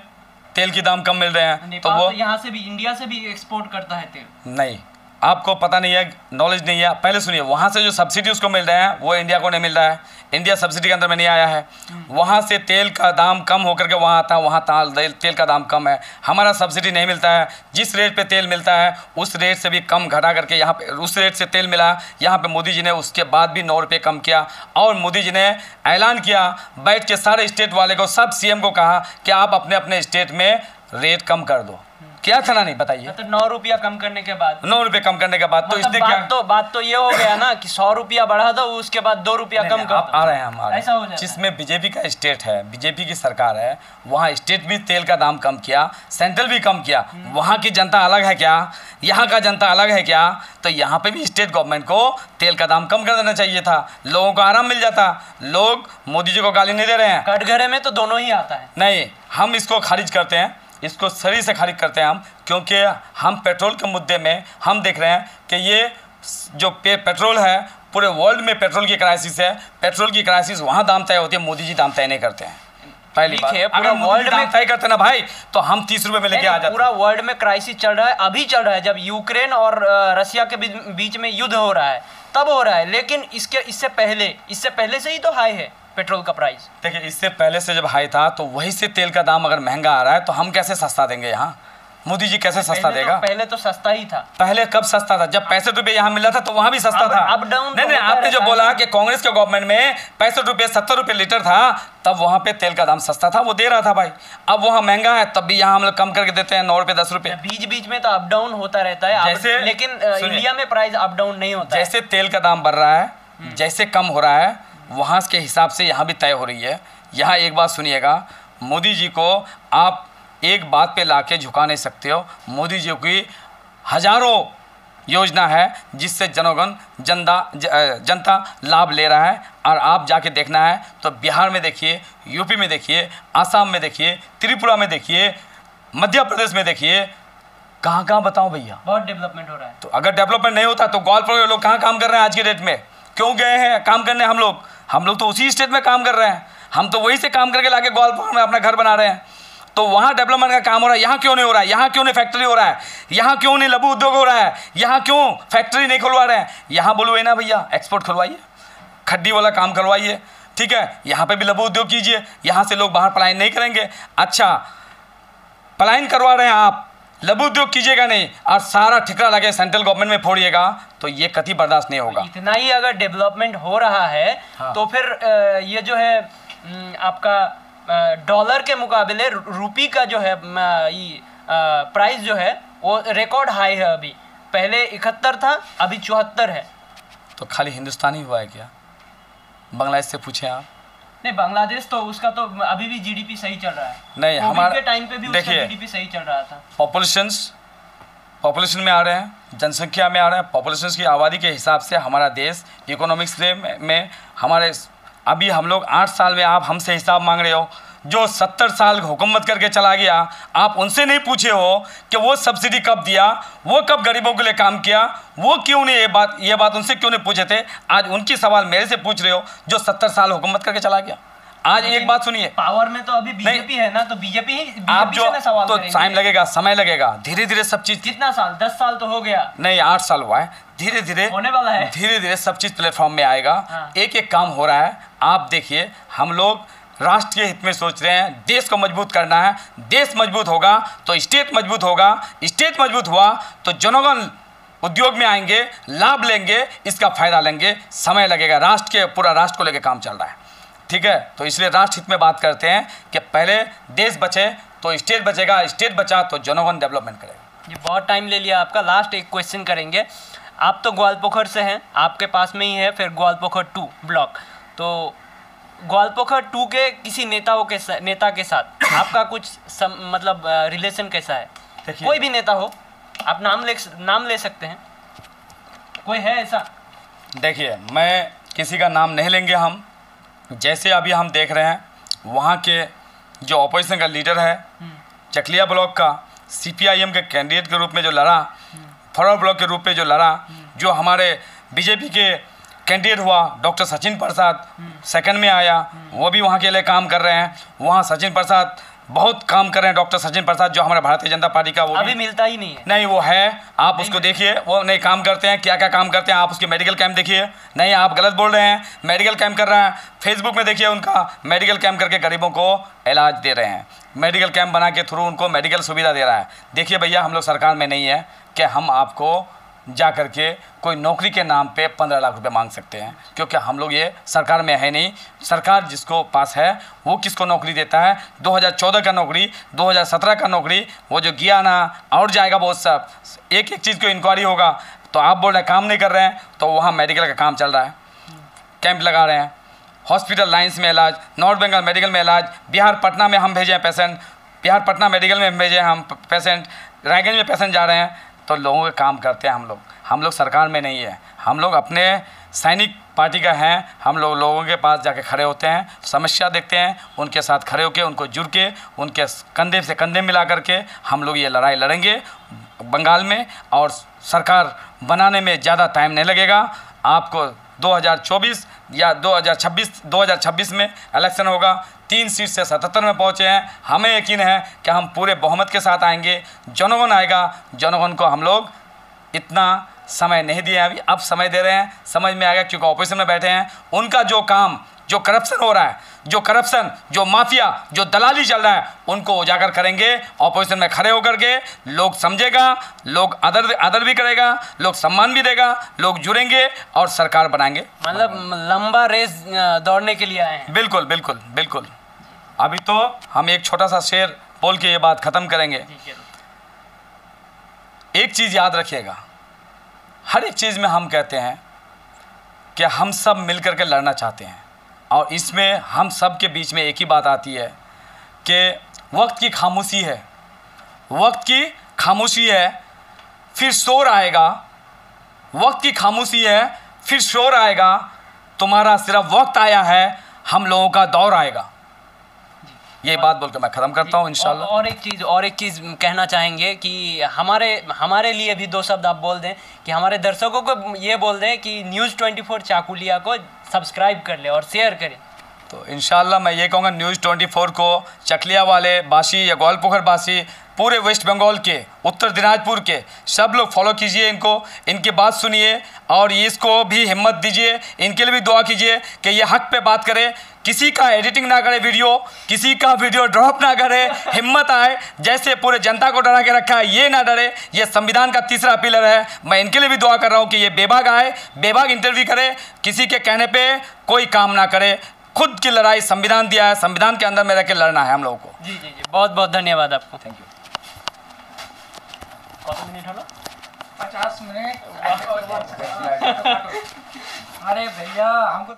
Speaker 1: तेल की दाम कम मिल रहे हैं,
Speaker 2: तो वो यहाँ से भी, इंडिया से भी एक्सपोर्ट करता है तेल।
Speaker 1: नहीं, आपको पता नहीं है, नॉलेज नहीं है। पहले सुनिए, वहाँ से जो सब्सिडी उसको मिल रहे हैं वो इंडिया को नहीं मिल रहा है, इंडिया सब्सिडी के अंदर में नहीं आया है। वहाँ से तेल का दाम कम होकर के वहाँ आता है, वहाँ तेल का दाम कम है। हमारा सब्सिडी नहीं मिलता है, जिस रेट पे तेल मिलता है उस रेट से भी कम घटा करके यहाँ पे उस रेट से तेल मिला। यहाँ पे मोदी जी ने उसके बाद भी 9 रुपये कम किया और मोदी जी ने ऐलान किया, बैठ के सारे स्टेट वाले को, सब सीएम को कहा कि आप अपने अपने स्टेट में रेट कम कर दो। क्या था ना, नहीं बताइए।
Speaker 2: तो 9 रुपया कम करने के बाद,
Speaker 1: 9 रुपये कम करने के बाद तो
Speaker 2: मतलब
Speaker 1: इसने क्या,
Speaker 2: बात तो ये हो गया ना कि 100 रुपया बढ़ा दो, उसके बाद 2 रुपया कम कर
Speaker 1: आप
Speaker 2: दो।
Speaker 1: आ रहे हैं, हम आ रहे
Speaker 2: ऐसा हो
Speaker 1: हैं।
Speaker 2: जाता है।
Speaker 1: जिसमें बीजेपी का स्टेट है, बीजेपी की सरकार है, वहाँ स्टेट भी तेल का दाम कम किया, सेंट्रल भी कम किया। वहाँ की जनता अलग है क्या, यहाँ का जनता अलग है क्या? तो यहाँ पे भी स्टेट गवर्नमेंट को तेल का दाम कम कर देना चाहिए था, लोगों को आराम मिल जाता। लोग मोदी जी को गाली नहीं दे रहे हैं,
Speaker 2: कटघरे में तो दोनों ही आता है।
Speaker 1: नहीं, हम इसको खारिज करते हैं, इसको सही से खारिज करते हैं हम, क्योंकि हम पेट्रोल के मुद्दे में हम देख रहे हैं कि ये जो पेट्रोल है, पूरे वर्ल्ड में पेट्रोल की क्राइसिस है। पेट्रोल की क्राइसिस वहाँ दाम तय होती है, मोदी जी दाम तय नहीं करते हैं। पहली बात, अगर वर्ल्ड में तय करते ना भाई तो हम 30 रुपये में लेके आ जाते।
Speaker 2: पूरा वर्ल्ड में क्राइसिस चल रहा है, अभी चल रहा है, जब यूक्रेन और रशिया के बीच में युद्ध हो रहा है तब हो रहा है। लेकिन इससे पहले से ही तो हाई है पेट्रोल का प्राइस। देखिए,
Speaker 1: इससे पहले से जब हाई था तो वही से तेल का दाम अगर महंगा आ रहा है तो हम कैसे सस्ता देंगे? यहाँ मोदी जी कैसे सस्ता देगा?
Speaker 2: पहले तो सस्ता ही था।
Speaker 1: पहले कब सस्ता था? जब 65 रुपये यहाँ मिला था तो वहाँ भी सस्ता था।
Speaker 2: अप डाउन
Speaker 1: नहीं, आपने जो बोला कि कांग्रेस के गवर्नमेंट में 65 रुपये 70 रुपये लीटर था, तब वहाँ पे तेल का दाम सस्ता था, वो दे रहा था भाई। अब वहाँ महंगा है, तब भी यहाँ हम लोग कम करके देते हैं 9 रुपये 10 रुपये।
Speaker 2: बीच में तो अप डाउन होता रहता है
Speaker 1: जैसे,
Speaker 2: लेकिन इंडिया में प्राइस अप डाउन नहीं होता।
Speaker 1: जैसे तेल का दाम बढ़ रहा है, जैसे कम हो रहा है, वहाँ के हिसाब से यहाँ भी तय हो रही है। यहाँ एक बात सुनिएगा, मोदी जी को आप एक बात पे लाके झुका नहीं सकते हो। मोदी जी की हजारों योजना है जिससे जनता लाभ ले रहा है। और आप जाके देखना है तो बिहार में देखिए, यूपी में देखिए, आसाम में देखिए, त्रिपुरा में देखिए, मध्य प्रदेश में देखिए, कहाँ कहाँ बताऊँ भैया,
Speaker 2: बहुत डेवलपमेंट हो रहा है।
Speaker 1: तो अगर डेवलपमेंट नहीं होता तो ग्वालियर के लोग कहाँ काम कर रहे हैं आज की डेट में? क्यों गए हैं काम करने? हम लोग तो उसी स्टेट में काम कर रहे हैं, हम तो वहीं से काम करके लाके ग्वालियर में अपना घर बना रहे हैं। तो वहाँ डेवलपमेंट का काम हो रहा है, यहाँ क्यों नहीं हो रहा है? यहाँ क्यों नहीं फैक्ट्री हो रहा है? यहाँ क्यों नहीं लघु उद्योग हो रहा है? यहाँ क्यों फैक्ट्री नहीं खुलवा रहे हैं? यहाँ बोलो ना भैया, एक्सपोर्ट खुलवाइए, खड्डी वाला काम करवाइए, ठीक है, यहाँ पे भी लघु उद्योग कीजिए, यहाँ से लोग बाहर पलायन नहीं करेंगे। अच्छा, पलायन करवा रहे हैं आप, लघु उद्योग कीजिएगा नहीं और सारा ठिकरा लगे सेंट्रल गवर्नमेंट में फोड़िएगा, तो ये कभी बर्दाश्त नहीं होगा।
Speaker 2: इतना ही अगर डेवलपमेंट हो रहा है तो फिर ये जो है आपका डॉलर के मुकाबले रुपी का जो है प्राइस जो है वो रिकॉर्ड हाई है। अभी पहले 71 था, अभी 74 है।
Speaker 1: तो खाली हिंदुस्तान ही हुआ है क्या? बांग्लादेश से पूछे आप।
Speaker 2: नहीं, बांग्लादेश तो उसका तो अभी भी जीडीपी सही चल रहा है।
Speaker 1: नहीं, हमारे
Speaker 2: के टाइम पे भी उसका जीडीपी सही चल रहा था।
Speaker 1: पॉपुलेशन में आ रहे हैं, जनसंख्या में आ रहे हैं, पॉपुलेशन की आबादी के हिसाब से हमारा देश इकोनॉमिक्स में हमारे अभी हम लोग 8 साल में आप हमसे हिसाब मांग रहे हो। जो 70 साल हुकूमत करके चला गया, आप उनसे नहीं पूछे हो कि वो सब्सिडी कब दिया, वो कब गरीबों के लिए काम किया, वो क्यों नहीं ये बात उनसे क्यों नहीं पूछे थे? आज उनकी सवाल मेरे से पूछ रहे हो जो 70 साल हुकूमत करके चला गया। आज एक बात सुनिए,
Speaker 2: पावर में तो अभी बीजेपी है ना, तो बीजेपी
Speaker 1: आप जो
Speaker 2: सवाल
Speaker 1: तो टाइम लगेगा, समय लगेगा, धीरे धीरे सब चीज़।
Speaker 2: कितना साल? 10 साल तो हो गया।
Speaker 1: नहीं, 8 साल हुआ है, धीरे धीरे
Speaker 2: होने वाला है,
Speaker 1: धीरे धीरे सब चीज़ प्लेटफॉर्म में आएगा।
Speaker 2: हाँ।
Speaker 1: एक एक काम हो रहा है। आप देखिए, हम लोग राष्ट्र के हित में सोच रहे हैं, देश को मजबूत करना है। देश मजबूत होगा तो स्टेट मजबूत होगा, स्टेट मजबूत हुआ तो जनगण उद्योग में आएंगे, लाभ लेंगे, इसका फायदा लेंगे। समय लगेगा, पूरा राष्ट्र को लेकर काम चल रहा है, ठीक है। तो इसलिए राष्ट्र हित में बात करते हैं कि पहले देश बचे तो स्टेट बचेगा, स्टेट बचा तो जनगण डेवलपमेंट करेगा।
Speaker 2: ये बहुत टाइम ले लिया आपका, लास्ट एक क्वेश्चन करेंगे। आप तो ग्वालपोखर से हैं, आपके पास में ही है फिर ग्वालपोखर 2 ब्लॉक, तो ग्वालपोखर 2 के किसी नेता के साथ आपका कुछ मतलब रिलेशन कैसा है? कोई भी नेता हो, आप नाम ले सकते हैं, कोई है ऐसा?
Speaker 1: देखिए, मैं किसी का नाम नहीं लेंगे हम। जैसे अभी हम देख रहे हैं, वहाँ के जो ऑपोजिशन का लीडर है चकलिया ब्लॉक का, CPIM के कैंडिडेट के रूप में जो लड़ा, फॉरवर्ड ब्लॉक के रूप में जो लड़ा, जो हमारे बीजेपी के कैंडिडेट हुआ डॉक्टर सचिन प्रसाद, सेकंड में आया, वो भी वहाँ के लिए काम कर रहे हैं। वहाँ सचिन प्रसाद बहुत काम कर रहे हैं, डॉक्टर सचिन प्रसाद जो हमारे भारतीय जनता पार्टी का, वो
Speaker 2: अभी मिलता ही नहीं है।
Speaker 1: नहीं, वो है, आप उसको देखिए, वो नहीं काम करते हैं, क्या क्या काम करते हैं। आप उसके मेडिकल कैंप देखिए। नहीं, आप गलत बोल रहे हैं, मेडिकल कैंप कर रहे हैं। फेसबुक में देखिए, उनका मेडिकल कैंप करके गरीबों को इलाज दे रहे हैं, मेडिकल कैंप बना के थ्रू उनको मेडिकल सुविधा दे रहा है। देखिए भैया, हम लोग सरकार में नहीं है कि हम आपको जा कर के कोई नौकरी के नाम पे 15 लाख रुपए मांग सकते हैं, क्योंकि हम लोग ये सरकार में है नहीं। सरकार जिसको पास है वो किसको नौकरी देता है। 2014 का नौकरी, 2017 का नौकरी, वो जो गया ना और जाएगा बहुत सब। एक एक चीज़ को इंक्वायरी होगा। तो आप बोल रहे हैं काम नहीं कर रहे हैं, तो वहाँ मेडिकल का काम चल रहा है, कैंप लगा रहे हैं, हॉस्पिटल लाइन्स में इलाज, नॉर्थ बंगाल मेडिकल में इलाज, बिहार पटना में हम भेजे हैं पेशेंट, बिहार पटना मेडिकल में भेजे हम पेशेंट, रायगंज में पेशेंट जा रहे हैं। तो लोगों के काम करते हैं हम लोग सरकार में नहीं है, हम लोग अपने सैनिक पार्टी का हैं। हम लोग लोगों के पास जाके खड़े होते हैं, समस्या देखते हैं, उनके साथ खड़े होकर उनको जुड़ के उनके कंधे से कंधे मिला करके हम लोग ये लड़ाई लड़ेंगे बंगाल में। और सरकार बनाने में ज़्यादा टाइम नहीं लगेगा। आपको 2024 या 2026 में इलेक्शन होगा। 3 सीट से 77 में पहुँचे हैं। हमें यकीन है कि हम पूरे बहुमत के साथ आएंगे, जनगण आएगा। जनगण को हम लोग इतना समय नहीं दिए अभी, अब समय दे रहे हैं, समझ में आएगा, क्योंकि ऑपोजिशन में बैठे हैं। उनका जो काम, जो करप्शन हो रहा है, जो करप्शन, जो माफिया, जो दलाली चल रहा है, उनको उजागर करेंगे। ऑपोजिशन में खड़े होकर के लोग समझेगा, लोग आदर भी करेगा, लोग सम्मान भी देगा, लोग जुड़ेंगे और सरकार बनाएंगे।
Speaker 2: मतलब लंबा रेस दौड़ने के लिए आए हैं।
Speaker 1: बिल्कुल बिल्कुल बिल्कुल। अभी तो हम एक छोटा सा शेर बोल के ये बात ख़त्म करेंगे। एक चीज़ याद रखिएगा, हर एक चीज़ में हम कहते हैं कि हम सब मिलकर के लड़ना चाहते हैं, और इसमें हम सब के बीच में एक ही बात आती है कि वक्त की खामोशी है, वक्त की खामोशी है, फिर शोर आएगा। वक्त की खामोशी है, फिर शोर आएगा। तुम्हारा सिर्फ वक्त आया है, हम लोगों का दौर आएगा। ये बात बोलकर मैं ख़त्म करता हूँ इंशाल्लाह।
Speaker 2: और एक चीज़ कहना चाहेंगे कि हमारे लिए भी 2 शब्द आप बोल दें, कि हमारे दर्शकों को ये बोल दें कि न्यूज़ 24 चाकुलिया को सब्सक्राइब कर ले और शेयर करें।
Speaker 1: तो इंशाल्लाह मैं ये कहूँगा न्यूज़ 24 को चकलिया वाले बासी या ग्वालपोखर बासी, पूरे वेस्ट बंगाल के, उत्तर दिनाजपुर के सब लोग फॉलो कीजिए इनको, इनकी बात सुनिए और इसको भी हिम्मत दीजिए। इनके लिए भी दुआ कीजिए कि ये हक पे बात करे, किसी का एडिटिंग ना करे वीडियो, किसी का वीडियो ड्रॉप ना करे, हिम्मत आए। जैसे पूरे जनता को डरा के रखा है, ये ना डरे। ये संविधान का तीसरा पिलर है। मैं इनके लिए भी दुआ कर रहा हूँ कि ये बेबाक आए, बेबाक इंटरव्यू करे, किसी के कहने पे कोई काम ना करे। खुद की लड़ाई संविधान दिया है, संविधान के अंदर में रह के लड़ना है हम लोगों को।
Speaker 2: जी जी जी, बहुत बहुत धन्यवाद आपको।
Speaker 1: Thank you.
Speaker 2: कितना मिनट होगा?
Speaker 3: 50 मिनट। अरे भैया हमको